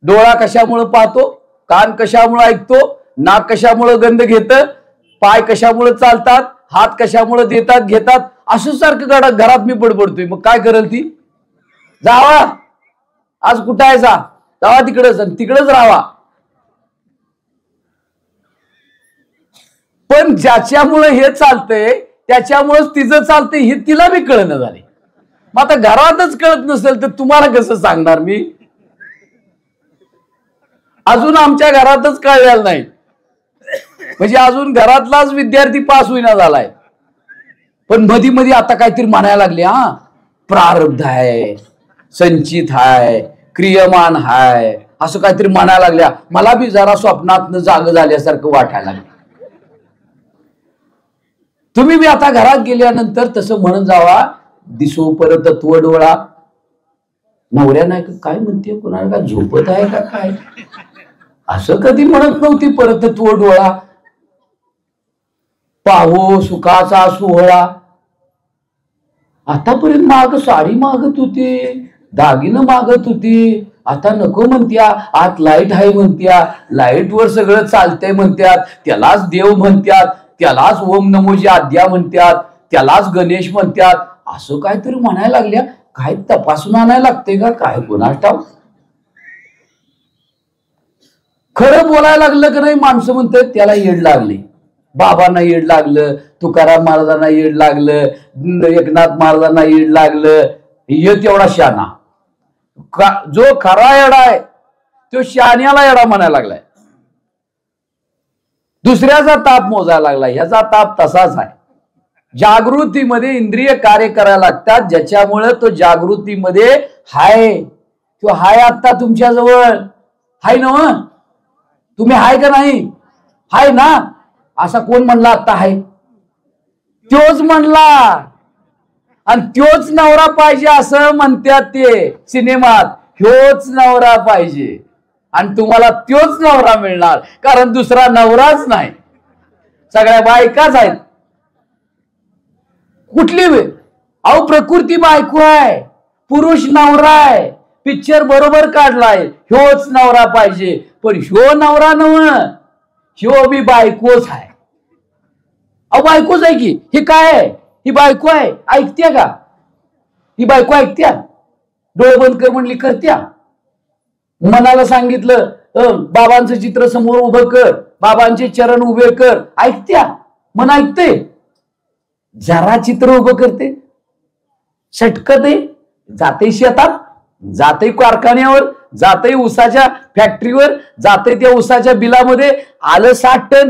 डोळा कशामुळे पाहतो, कान कशामुळे ऐकतो, नाक कशामुळे गंध घेतं, पाय कशामुळे चालतात, हात कशामुळे देतात घेतात, असं सारखं घरात मी बडबडतोय. मग काय करेल ती? जावा आज कुठं आहे, जावा तिकडच आणि तिकडच राहावा. पण ज्याच्यामुळे हे चालतंय त्याच्यामुळेच तिचं चालतंय हे तिला बी कळणं झाले. मग आता घरातच कळत नसेल तर तुम्हाला कसं सांगणार मी? अजून आमच्या घरातच कळलेलं नाही, म्हणजे अजून घरातलाच विद्यार्थी पास होईना झालाय. पण मधी मधी आता काहीतरी म्हणायला लागले. प्रारब्ध आहे, संचित आहे, क्रियमान आहे, असं काहीतरी म्हणायला लागल्या. मला बी जरा स्वप्नातनं जाग झाल्यासारखं वाटायला लागलं. तुम्ही बी आता घरात गेल्यानंतर तसं म्हणून जावा, दिसो परतत्व डोळा. नवऱ्या नाही काय म्हणते, कोणाला का झोपत आहे का काय, असं कधी म्हणत नव्हती. परतत्व डोळा पाहो सुखाचा सोहळा. आतापर्यंत माग साडी मागत होते, दागिनं मागत होती, आता नको म्हणत्या. आत लाईट आहे म्हणत्या, लाईट वर सगळं चालतंय म्हणत्यात, त्यालाच देव म्हणत्यात, त्यालाच ओम नमोजी आद्या म्हणत्यात, त्यालाच गणेश म्हणत्यात. असं काहीतरी म्हणायला लागल्या. काय तपासून आणायला लागते का काय कोणास ठाऊक? खरं बोलायला लागलं का नाही माणसं म्हणतात त्याला येड लागले. बाबांना येड लागलं, तुकाराम महाराजांना येड लागलं, एकनाथ महाराजांना येड लागलं. हे तेवढा शाना. जो खरा येडा आहे तो शान्याला येडा म्हणायला लागलाय. दुसऱ्याचा ताप मोजायला लागला. ह्याचा ताप तसाच आहे. जागृतीमध्ये इंद्रिय कार्य करायला लागतात, ज्याच्यामुळे तो जागृतीमध्ये हाय. तो हाय आता तुमच्या जवळ हाय ना? तुम्ही हाय का नाही? हाय ना? असा कोण म्हणला आता हाय? तोच म्हणला. आणि तोच नवरा पाहिजे असं म्हणतात ते सिनेमात. ह्योच नवरा पाहिजे आणि तुम्हाला तोच नवरा मिळणार, कारण दुसरा नवराच नाही. सगळ्या बायकाच आहेत. कुठली अहो प्रकृती बायको आहे, पुरुष नवरा आहे. पिक्चर बरोबर काढलाय. ह्योच नवरा पाहिजे, पण ह्यो नवरा नव, ह्यो बी बायकोच आहे. अहो बायकोच आहे की. हे काय आहे? ही बायको आहे, ऐकते का? ही बायको ऐकत्या? डोळे बंद कर म्हणली करत्या. मनाला सांगितलं बाबांचं चित्र समोर उभं कर, बाबांचे चरण उभे कर, ऐकत्या. मन ऐकते. जरा चित्र उभं करते, सटकते, जाते शेतात, जाते कारखान्यावर, जाते ऊसाच्या फॅक्टरीवर, जाते त्या ऊसाच्या बिलामध्ये आलं 60 टन,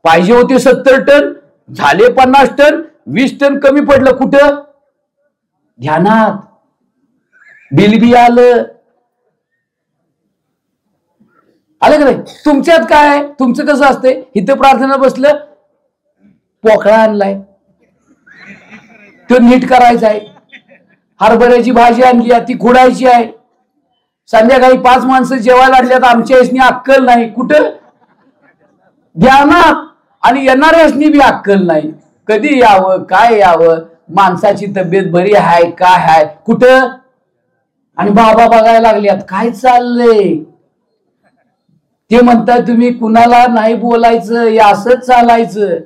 पाहिजे होते 70 टन, झाले 50 टन, 20 टन कमी पडलं. कुठं? ध्यानात. बिल बी आलं का नाही? तुमच्यात काय आहे? तुमचं कसं असते? इथं प्रार्थना बसलं, पोकळा आणलाय, तो नीट करायचा आहे. हरभऱ्याची भाजी आणली आहे, ती खुडायची आहे. संध्याकाळी 5 माणसं जेवायला आणल्यात, आमच्या यसनी अक्कल नाही. कुठं? ध्यानात. आणि येणाऱ्यासनी बी अक्कल नाही. कधी यावं, काय यावं, माणसाची तब्येत बरी आहे काय आहे, कुठं? आणि बाबा बघायला लागल्यात काय चाललंय. ते म्हणतात तुम्ही कुणाला नाही बोलायचं, हे असंच चालायचं.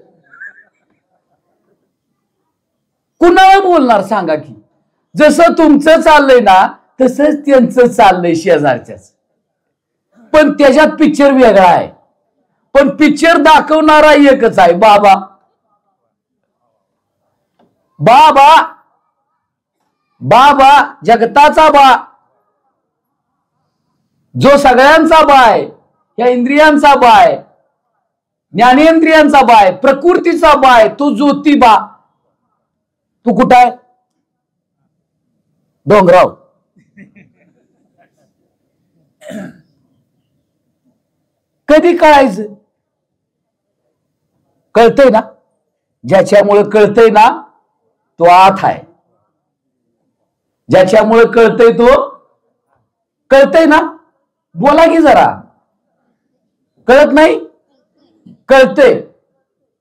कुणाला बोलणार सांगा की? जसं तुमचं चाललंय ना तसंच त्यांचं चाललंय शेजारच्याच. पण त्याच्यात पिक्चर वेगळा आहे. पण पिक्चर दाखवणारा एकच आहे, बाबा. बाबा बाबा जगताचा बा, जो सगळ्यांचा बा आहे, या इंद्रियांचा बा आहे, ज्ञानेंद्रियांचा बा आहे, प्रकृतीचा बा आहे, तो ज्योतिबा. तू कुठं आहे? डोंगराव. कधी कळायचं? कळतंय ना? ज्याच्यामुळे कळतंय ना तो आत आहे. ज्याच्यामुळे कळतंय तो कळतंय ना. बोला की जरा. कळत नाही? कळतंय.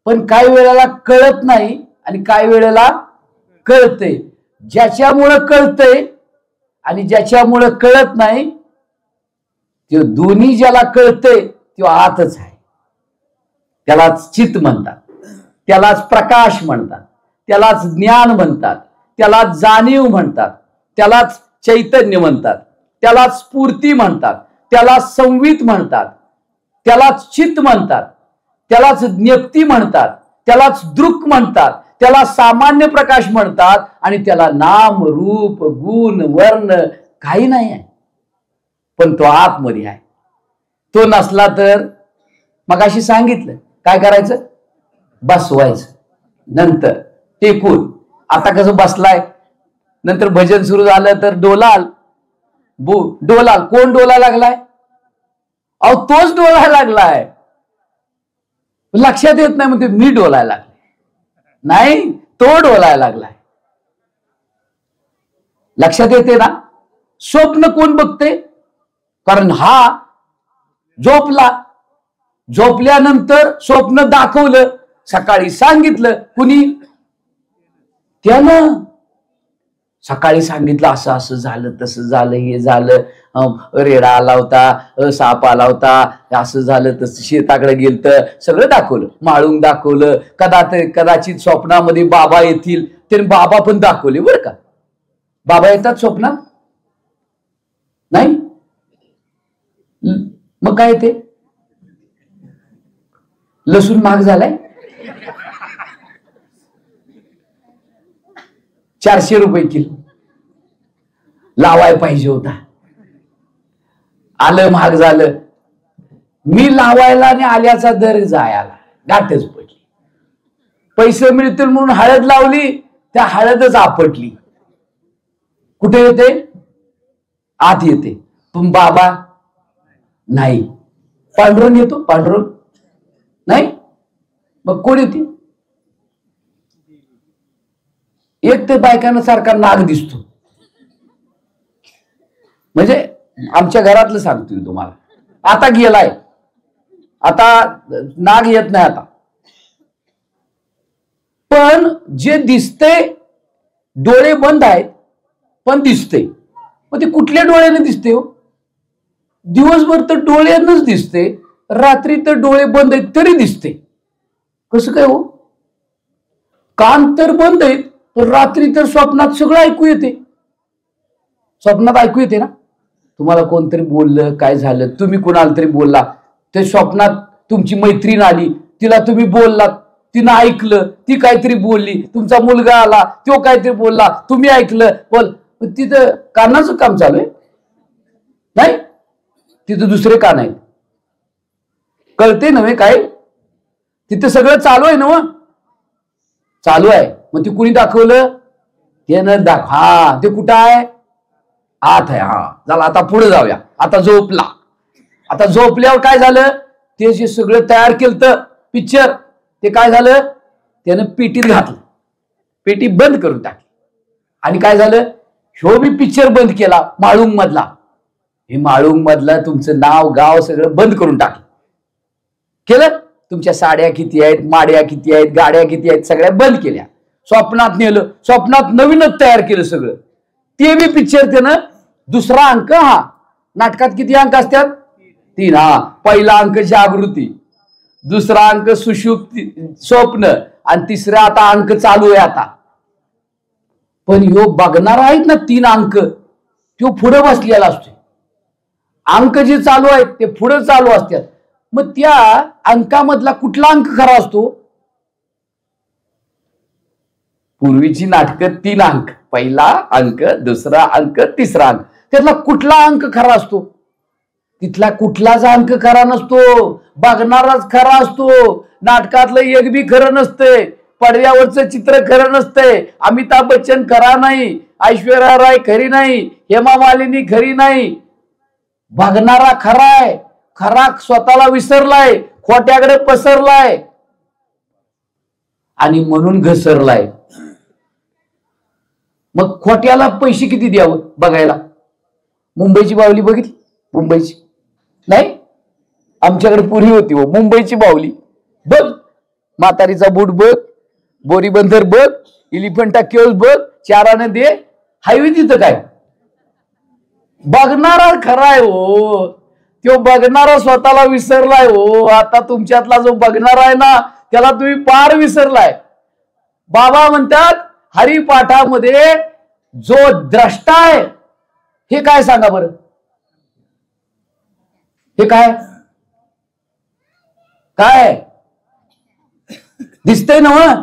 पण काही वेळेला कळत नाही आणि काही वेळेला कळतंय. ज्याच्यामुळे कळतंय आणि ज्याच्यामुळे कळत नाही, ते दोन्ही ज्याला कळतंय तो आतच आहे. त्यालाच चित्त म्हणतात, त्यालाच प्रकाश म्हणतात, त्यालाच ज्ञान म्हणतात, त्यालाच जाणीव म्हणतात, त्यालाच चैतन्य म्हणतात, त्यालाच स्फूर्ती म्हणतात, त्यालाच संवित म्हणतात, त्यालाच चित्त म्हणतात, त्यालाच ज्ञप्ती म्हणतात, त्यालाच दृक म्हणतात, त्याला सामान्य प्रकाश म्हणतात. आणि त्याला नाम रूप गुण वर्ण काही नाही आहे. पण तो आतमध्ये आहे. तो नसला तर मगाशी सांगितलं काय करायचं? बसवायचं. नंतर टेकून. आता कसं बसलाय, नंतर भजन सुरू झालं तर डोलाल. डोलाल. कोण डोला लागलाय? अहो तोच डोलायला लागलाय. लक्षात येत नाही म्हणते मी डोलायला लागले. नाही, तो डोलायला लागलाय. लक्षात येते ना? स्वप्न कोण बघते? कारण हा झोपला. झोपल्यानंतर स्वप्न दाखवलं, सकाळी सांगितलं. कुणी? त्यानं. सकाळी सांगितलं असं असं झालं, तसं झालं, हे झालं, रेडा आला होता, साप आला होता, असं झालं, तसं शेताकडे गेलतं, सगळं दाखवलं. माळून दाखवलं. कदाचित स्वप्नामध्ये बाबा येतील, त्यांनी बाबा पण दाखवले बरं का. बाबा येतात स्वप्नात? नाही. मग काय ते? लसूण महाग झालाय, 400 रुपये किलो. लावाय पाहिजे होता. आलं महाग झालं. मी लावायला आणि आल्याचा दर जायला गाठच पडली. पैसे मिळतील म्हणून हळद लावली, त्या हळदच आपटली. कुठे येते? आत येते. पण बाबा नाही. पांढरून येतो? पांढरून नाही. मग कोण येते? एक ते बायकांना सारखा नाग दिसतो. म्हणजे आमच्या घरातलं सांगतोय तुम्हाला. आता गेलाय, आता नाग येत नाही आता. पण जे दिसते, डोळे बंद आहेत पण दिसते. मग ते कुठल्या डोळ्याने दिसते हो? दिवसभर तर डोळ्यानंच दिसते, रात्री तर डोळे बंद आहेत तरी दिसते. कसं काय हो? कान तर बंद आहेत पण रात्री तर स्वप्नात सगळं ऐकू येते. स्वप्नात ऐकू येते ना, तुम्हाला कोणतरी बोललं, काय झालं, तुम्ही कोणाला तरी बोलला, ते स्वप्नात तुमची मैत्रीण आली, तिला तुम्ही बोललात, तिनं ऐकलं, ती काहीतरी बोलली, तुमचा मुलगा आला, तो काहीतरी बोलला, तुम्ही ऐकलं, बोल, तिथं कानाचं काम चालू आहे नाही, तिथं दुसरे कान आहेत, कळते नव्हे काय, तिथं सगळं चालू आहे ना, चालू आहे. मग ती कुणी दाखवलं, त्यानं हा ते कुठं आहे, आत आहे. हा झालं, आता पुढे जाऊया. आता झोपला, आता झोपल्यावर काय झालं, ते जे सगळं तयार केलं पिक्चर, ते काय झालं, त्यानं पेटीत घातलं, पेटी बंद करून टाकली, आणि काय झालं, ह्यो बी पिक्चर बंद केला माळुंग मधला, हे माळुंग मधलं तुमचं नाव गाव सगळं बंद करून टाकलं, केलं, तुमच्या साड्या किती आहेत, माड्या किती आहेत, गाड्या किती आहेत, सगळ्या बंद केल्या, स्वप्नात नेलं, स्वप्नात नवीनच तयार केलं सगळं, ते बी पिक्चर त्यानं दुसरा अंक, हा नाटकात किती अंक असतात, 3. हा पहिला अंक जागृती, दुसरा अंक सुषुप्ती स्वप्न, आणि तिसरा आता अंक चालू आहे आता. पण ह्यो बघणार आहेत ना 3 अंक, तो पुढे बसलेला असतो, अंक जे चालू आहेत ते पुढे चालू असतात. मग त्या अंकामधला कुठला अंक खरा असतो, पूर्वीची नाटकं 3 अंक, पहिला अंक, दुसरा अंक, तिसरा अंक, त्यातला कुठला अंक खरा असतो, तिथला कुठलाच अंक खरा नसतो, बघणाराच खरा असतो. नाटकातलं एक बी खरं नसतंय, पडद्यावरचं चित्र खरं नसतंय, अमिताभ बच्चन खरा नाही, ऐश्वर्या राय खरी नाही, हेमा मालिनी खरी नाही, बघणारा खरा आहे, खरा स्वतःला विसरलाय, खोट्याकडे पसरलाय, आणि म्हणून घसरलाय. मग खोट्याला पैसे किती द्यावं बघायला, मुंबईची बावली बघितली, मुंबईची नाही, आमच्याकडे पुरी होती हो मुंबईची बावली, बघ, म्हातारीचा बूट बघ, बोरीबंदर बघ, इलिफंटा केव्ज बघ, 4 आणे दे, हायवे तिथं काय, बघणारा खरा आहे हो, तो बघणारा स्वतःला विसरलाय हो. आता तुमच्यातला जो बघणारा आहे ना, त्याला तुम्ही पार विसरलाय. बाबा म्हणतात हरिपाठामध्ये जो द्रष्टा आहे, हे काय सांगा बरं, हे काय काय दिसतंय ना,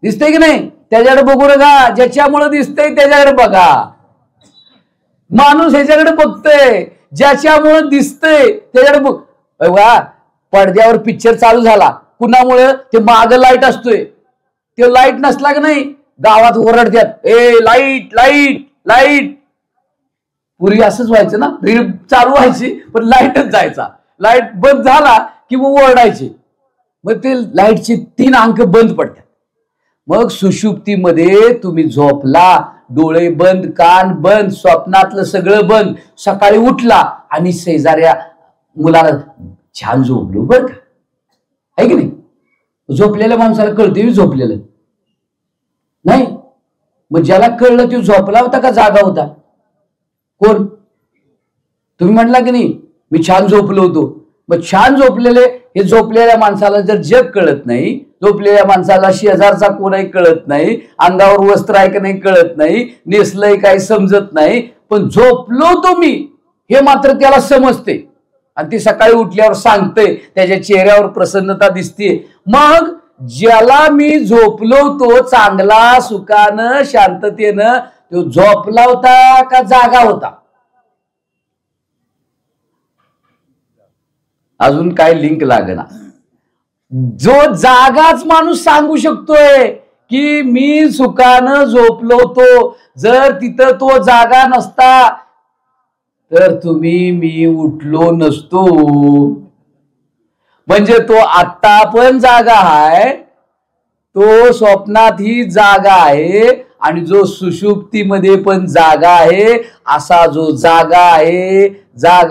दिसतंय की नाही, त्याच्याकडे बघू नका, ज्याच्यामुळे दिसतंय त्याच्याकडे बघा. माणूस ह्याच्याकडे बघतोय, ज्याच्यामुळे दिसतंय त्याच्याकडे बघ. पडद्यावर पिक्चर चालू झाला कुणामुळे, ते माग लाईट असतोय, ते लाईट नसला की नाही गावात ओरडतात, ए लाईट लाईट लाईट. पूर्वी असंच व्हायचं ना, रील चालू व्हायची पण लाईटच जायचा, लाईट बंद झाला की मग ओरडायचे, मग ते लाईटचे 3 अंक बंद पडतात. मग सुषुप्तीमध्ये तुम्ही झोपला, डोळे बंद, कान बंद, स्वप्नातलं सगळं बंद, सकाळी उठला आणि शेजाऱ्या मुलाला छान झोपलो बर का, आहे की नाही, झोपलेल्या माणसाला कळते झोपलेलं नाही. मग ज्याला कळलं तो झोपला होता का जागा होता, कोण, तुम्ही म्हटला की नाही मी छान झोपलो होतो. मग छान झोपलेले, हे झोपलेल्या माणसाला जर जग कळत नाही, झोपलेल्या माणसाला शेजारचा कोणही कळत नाही, अंगावर वस्त्र आहे का नाही कळत नाही, नेसलंय काय समजत नाही, पण झोपलो तो मी हे मात्र त्याला समजते, आणि ती सकाळी उठल्यावर सांगते, त्याच्या चेहऱ्यावर प्रसन्नता दिसते. मग ज्याला मी झोपलो तो चांगला सुखानं शांततेनं, तो झोपला होता का जागा होता, अजून काय लिंक लागना. जो जागाच माणूस सांगू शकतोय की मी सुखानं झोपलो होतो, जर तिथं तो जागा नसता तर तुम्ही मी उठलो नसतो. म्हणजे तो आत्ता पण जागा आहे, तो स्वप्नात ही जागा आहे, आणि जो सुषुप्तीमध्ये पण जागा आहे, असा जो जागा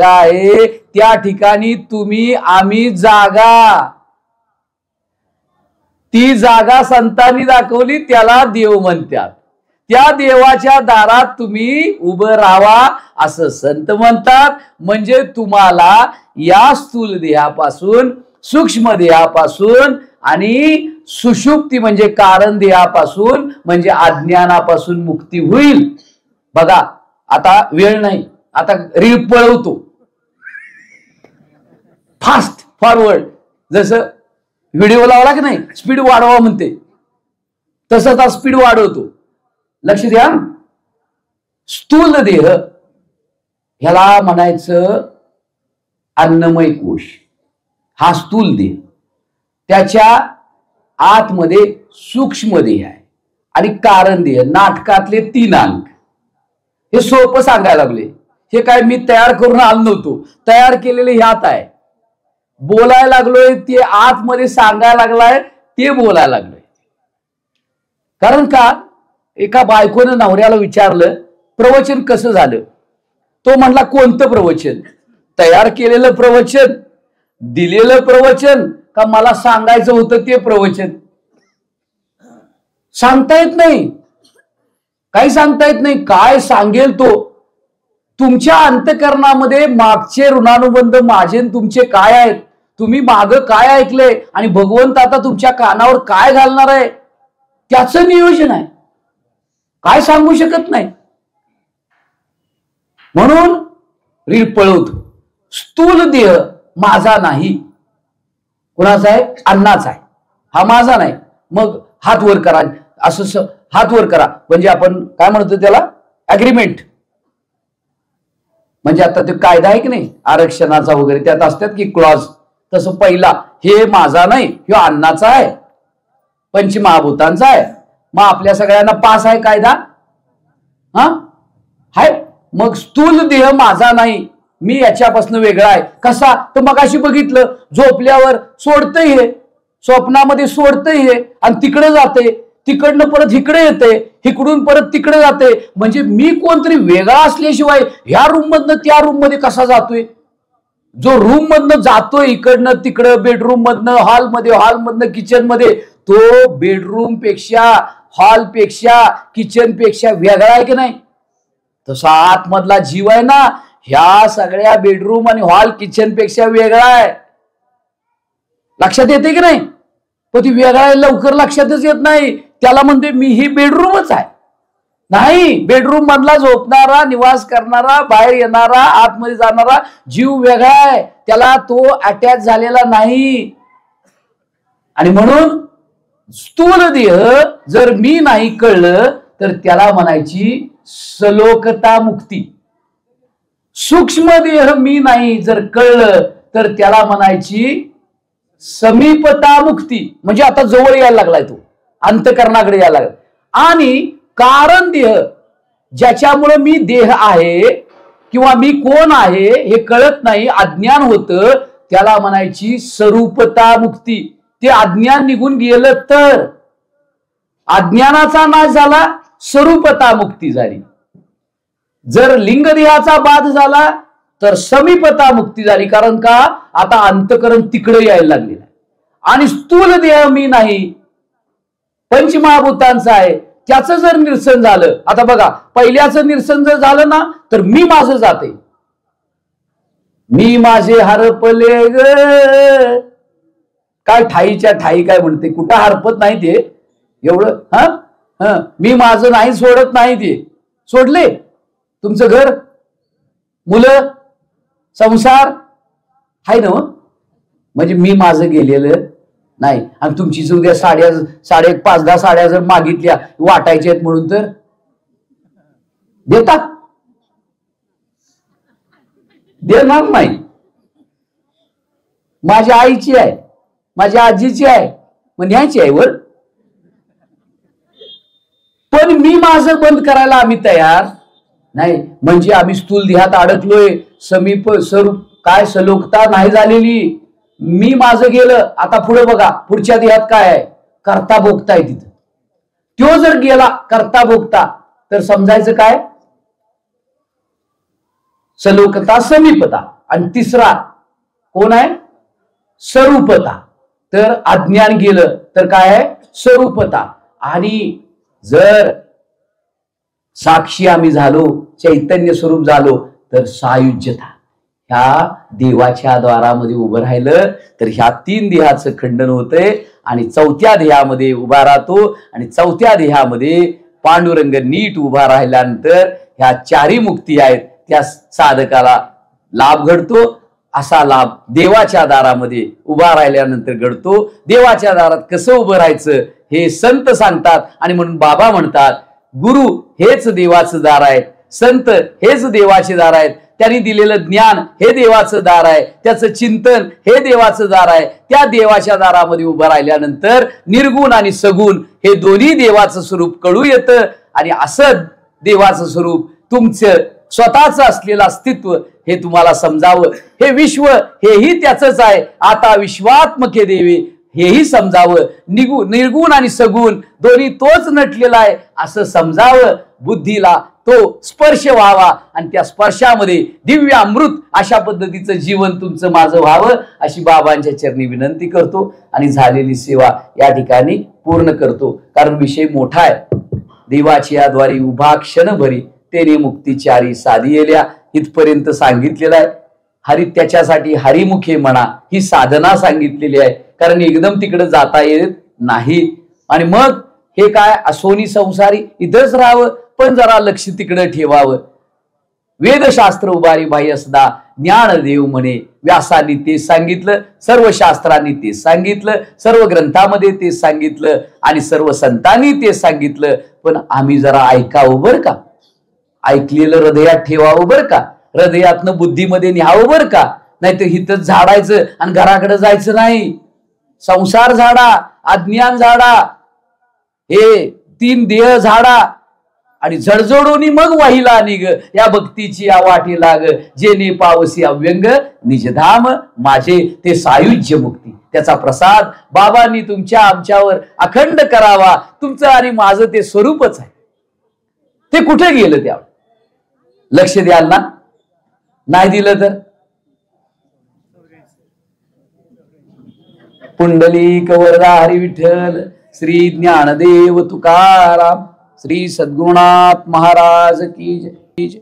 आहे त्या ठिकाणी तुम्ही आम्ही जागा. ती जागा संतांनी दाखवली, त्याला देव म्हणतात. त्या देवाच्या दारात तुम्ही उभं राहावा असं संत म्हणतात. म्हणजे तुम्हाला या स्थूल देहापासून, सूक्ष्म देहापासून आणि सुषुप्ती म्हणजे कारण देहापासून म्हणजे अज्ञानापासून मुक्ती होईल. बघा, आता वेळ नाही, आता रील पळवतो फास्ट फॉरवर्ड, जसं व्हिडिओ लावला की नाही स्पीड वाढवा म्हणते तसं आता स्पीड वाढवतो. लक्ष द्या, स्थूल देह ह्याला म्हणायचं अन्नमय कोश, हा स्थूल देह. त्याच्या आतमध्ये सूक्ष्म देह आहे आणि कारण देह, नाटकातले 3 अंक. हे सोपं सांगायला लागले, हे काय मी तयार करून आलो नव्हतो, तयार केलेले ह्यात आहे. बोलायला लागलोय ते आतमध्ये सांगायला लागलाय ते बोलायला लागलोय. कारण का, एका बायकोनं नवऱ्याला विचारलं प्रवचन कसं झालं, तो म्हणला कोणतं प्रवचन, तयार केलेलं प्रवचन, दिलेलं प्रवचन का मला सांगायचं होतं ते प्रवचन. सांगता येत नाही, काही सांगता येत नाही. काय सांगेल तो, तुमच्या अंतःकरणामध्ये मागचे ऋणानुबंध माझे तुमचे काय आहेत, तुम्ही माग काय ऐकलंय आणि भगवंत आता तुमच्या कानावर काय घालणार आहे त्याचं नियोजन आहे. काय सांगू शकत नाही. म्हणून रील पळवतो. स्थूल देह माझा नाही, कुणाचा आहे, अन्नाचा आहे, हा माझा नाही. मग हात वर करा, असं हात वर करा म्हणजे आपण काय म्हणतो त्याला, अग्रीमेंट. म्हणजे आता ते कायदा आहे की नाही आरक्षणाचा वगैरे, त्यात असतात की क्लॉज, तसं पहिला हे माझा नाही, हे अन्नाचा आहे, पंचमहाभूतांचा आहे. मग आपल्या सगळ्यांना पास आहे कायदा, हा हाय. मग स्थूल देह माझा नाही, मी याच्यापासून वेगळा आहे. कसा, तर मगाशी बघितलं, झोपल्यावर सोडतंय हे, स्वप्नामध्ये सोडतंय हे आणि तिकडे जाते, तिकडनं परत इकडे येते, इकडून परत तिकडे जाते. म्हणजे मी कोणतरी वेगळा असल्याशिवाय ह्या रूम मधनं त्या रूम मध्ये कसा जातोय. जो रूम मधनं जातोय इकडनं तिकडं, बेडरूम मधनं हॉलमध्ये, हॉलमधनं किचन मध्ये, तो बेडरूम पेक्षा, हॉल पेक्षा, किचन पेक्षा वेगळा आहे की नाही. तसा आतमधला जीव आहे ना, ह्या सगळ्या बेडरूम आणि हॉल किचन पेक्षा वेगळा आहे. लक्षात येते की नाही. पण ती वेगळा लवकर लक्षातच येत नाही. त्याला म्हणते मी ही बेडरूमच आहे. नाही, बेडरूम मधला झोपणारा, निवास करणारा, बाहेर येणारा, आतमध्ये जाणारा जीव वेगळा आहे, त्याला तो अटॅच झालेला नाही. आणि म्हणून स्थूल देह जर मी नाही कळलं तर त्याला म्हणायची सलोकता मुक्ती. सूक्ष्म देह मी नाही जर कळलं तर त्याला म्हणायची समीपता मुक्ती. म्हणजे आता जवळ यायला लागलाय तो, अंतःकरणाकडे यायला लागला. आणि कारण देह, ज्याच्यामुळे मी देह आहे किंवा मी कोण आहे हे कळत नाही, अज्ञान होतं, त्याला म्हणायची स्वरूपता मुक्ती. ते अज्ञान निघून गेलं तर अज्ञानाचा नाश झाला, स्वरूपता मुक्ती झाली. जर लिंगदेहाचा बाध झाला तर समीपता मुक्ती झाली. कारण का, आता अंतःकरण तिकडे यायला लागलेलं आहे. आणि स्थूल देह मी नाही, पंचमहाभूतांचा आहे, त्याचं जर निरसन झालं, आता बघा पहिल्याचं निरसन जर झालं ना तर मी माझं जाते. मी माझे हरपले ग, काय ठाईच्या ठाई काय म्हणते, कुठं हरपत नाही ते एवढं. हा, मी माझं नाही सोडत नाही. ते सोडले तुमचं घर, मुलं, संसार आहे ना, म्हणजे मी माझं गेलेलं नाही. आणि तुमची जर उद्या साड्या 5-10 साड्या जर मागितल्या वाटायच्या आहेत म्हणून तर देतात, देणार नाही. माझ्या आईची आहे, माझ्या आजीची आहे, मग न्यायची आहे वर. पण मी माझं बंद करायला आम्ही तयार नाही. म्हणजे आम्ही स्थूल देहात अडकलोय, समीप स्वरूप काय सलोकता नाही झालेली. मी माझं गेलं, आता पुढे बघा पुढच्या देहात काय आहे, करता भोगता आहे. तिथं तो जर गेला करता भोगता तर समजायचं काय, सलोकता समीपता. आणि तिसरा कोण आहे, स्वरूपता. तर अज्ञान गेलं तर काय आहे, स्वरूपता. आणि जर साक्षी आम्ही झालो, चैतन्य स्वरूप झालो तर सायुज्यता. ह्या देवाच्या द्वारामध्ये उभं राहिलं तर ह्या 3 देहाचं खंडन होतंय आणि 4थ्या देहामध्ये उभा राहतो. आणि 4थ्या देहामध्ये पांडुरंग नीट उभा राहिल्यानंतर ह्या चारी मुक्ती आहेत त्या साधकाला लाभ घडतो। असा लाभ देवाच्या दारामध्ये उभा राहिल्यानंतर घडतो। देवाच्या दारात कसं उभं राहायचं हे संत सांगतात आणि म्हणून बाबा म्हणतात गुरु हेच देवाचं दार आहे, संत हेच देवाचे दार आहेत, त्यांनी दिलेलं ज्ञान हे देवाचं दार आहे, त्याचं चिंतन हे देवाचं दार आहे। त्या देवाच्या दारामध्ये उभं राहिल्यानंतर निर्गुण आणि सगुण हे दोन्ही देवाचं स्वरूप कळू येतं आणि असं देवाचं स्वरूप तुमचं स्वतःचं असलेलं अस्तित्व हे तुम्हाला समजावं। हे विश्व हेही त्याचंच आहे, आता विश्वात्मके देवे हेही समजावं। निर्गुण आणि सगुण दोन्ही तोच नटलेला आहे असं समजावं। बुद्धीला तो स्पर्श व्हावा आणि त्या स्पर्शामध्ये दिव्य अमृत अशा पद्धतीचं जीवन तुमचं माझं व्हावं अशी बाबांच्या चरणी विनंती करतो आणि झालेली सेवा या ठिकाणी पूर्ण करतो। कारण विषय मोठा आहे। देवाची याद्वारे उभा क्षणभरी तेने मुक्तीचारी साधियेल्या इथपर्यंत सांगितलेलं आहे। हरी त्याच्यासाठी हरिमुखे म्हणा ही साधना सांगितलेली आहे, कारण एकदम तिकडे जाता येत नाही। आणि मग हे काय असोनी संसारी इथंच राहावं, पण जरा लक्ष तिकडे ठेवावं। वेदशास्त्र उभारी बाह्य सदा ज्ञानदेव म्हणे, व्यासांनी ते सांगितलं, सर्व शास्त्रांनी ते सांगितलं, सर्व ग्रंथामध्ये ते सांगितलं आणि सर्व संतांनी ते सांगितलं। पण आम्ही जरा ऐकावं बरं का, ऐकलेलं हृदयात ठेवावं बरं का, हृदयातनं बुद्धीमध्ये न्यावं बरं का, नाही तर हिथंच झाडायचं आणि घराकडे जायचं नाही। संसार झाडा, अज्ञान झाडा, हे तीन देह झाडा आणि झडझडोनी मग वाहिला निघ या भक्तीची वाटी लाग, जेने पावसी अव्यंग निजधाम माझे ते सायुज्य मुक्ती। त्याचा प्रसाद बाबांनी तुमच्या आमच्यावर अखंड करावा। तुमचं आणि माझं ते स्वरूपच आहे, ते कुठे गेलं त्यावर लक्ष द्याल ना, नाही दिलं तर पुंडलिक वरदा हरी विठ्ठल, श्री ज्ञानदेव तुकाराम, श्री सद्गुरुनाथ महाराज की जय।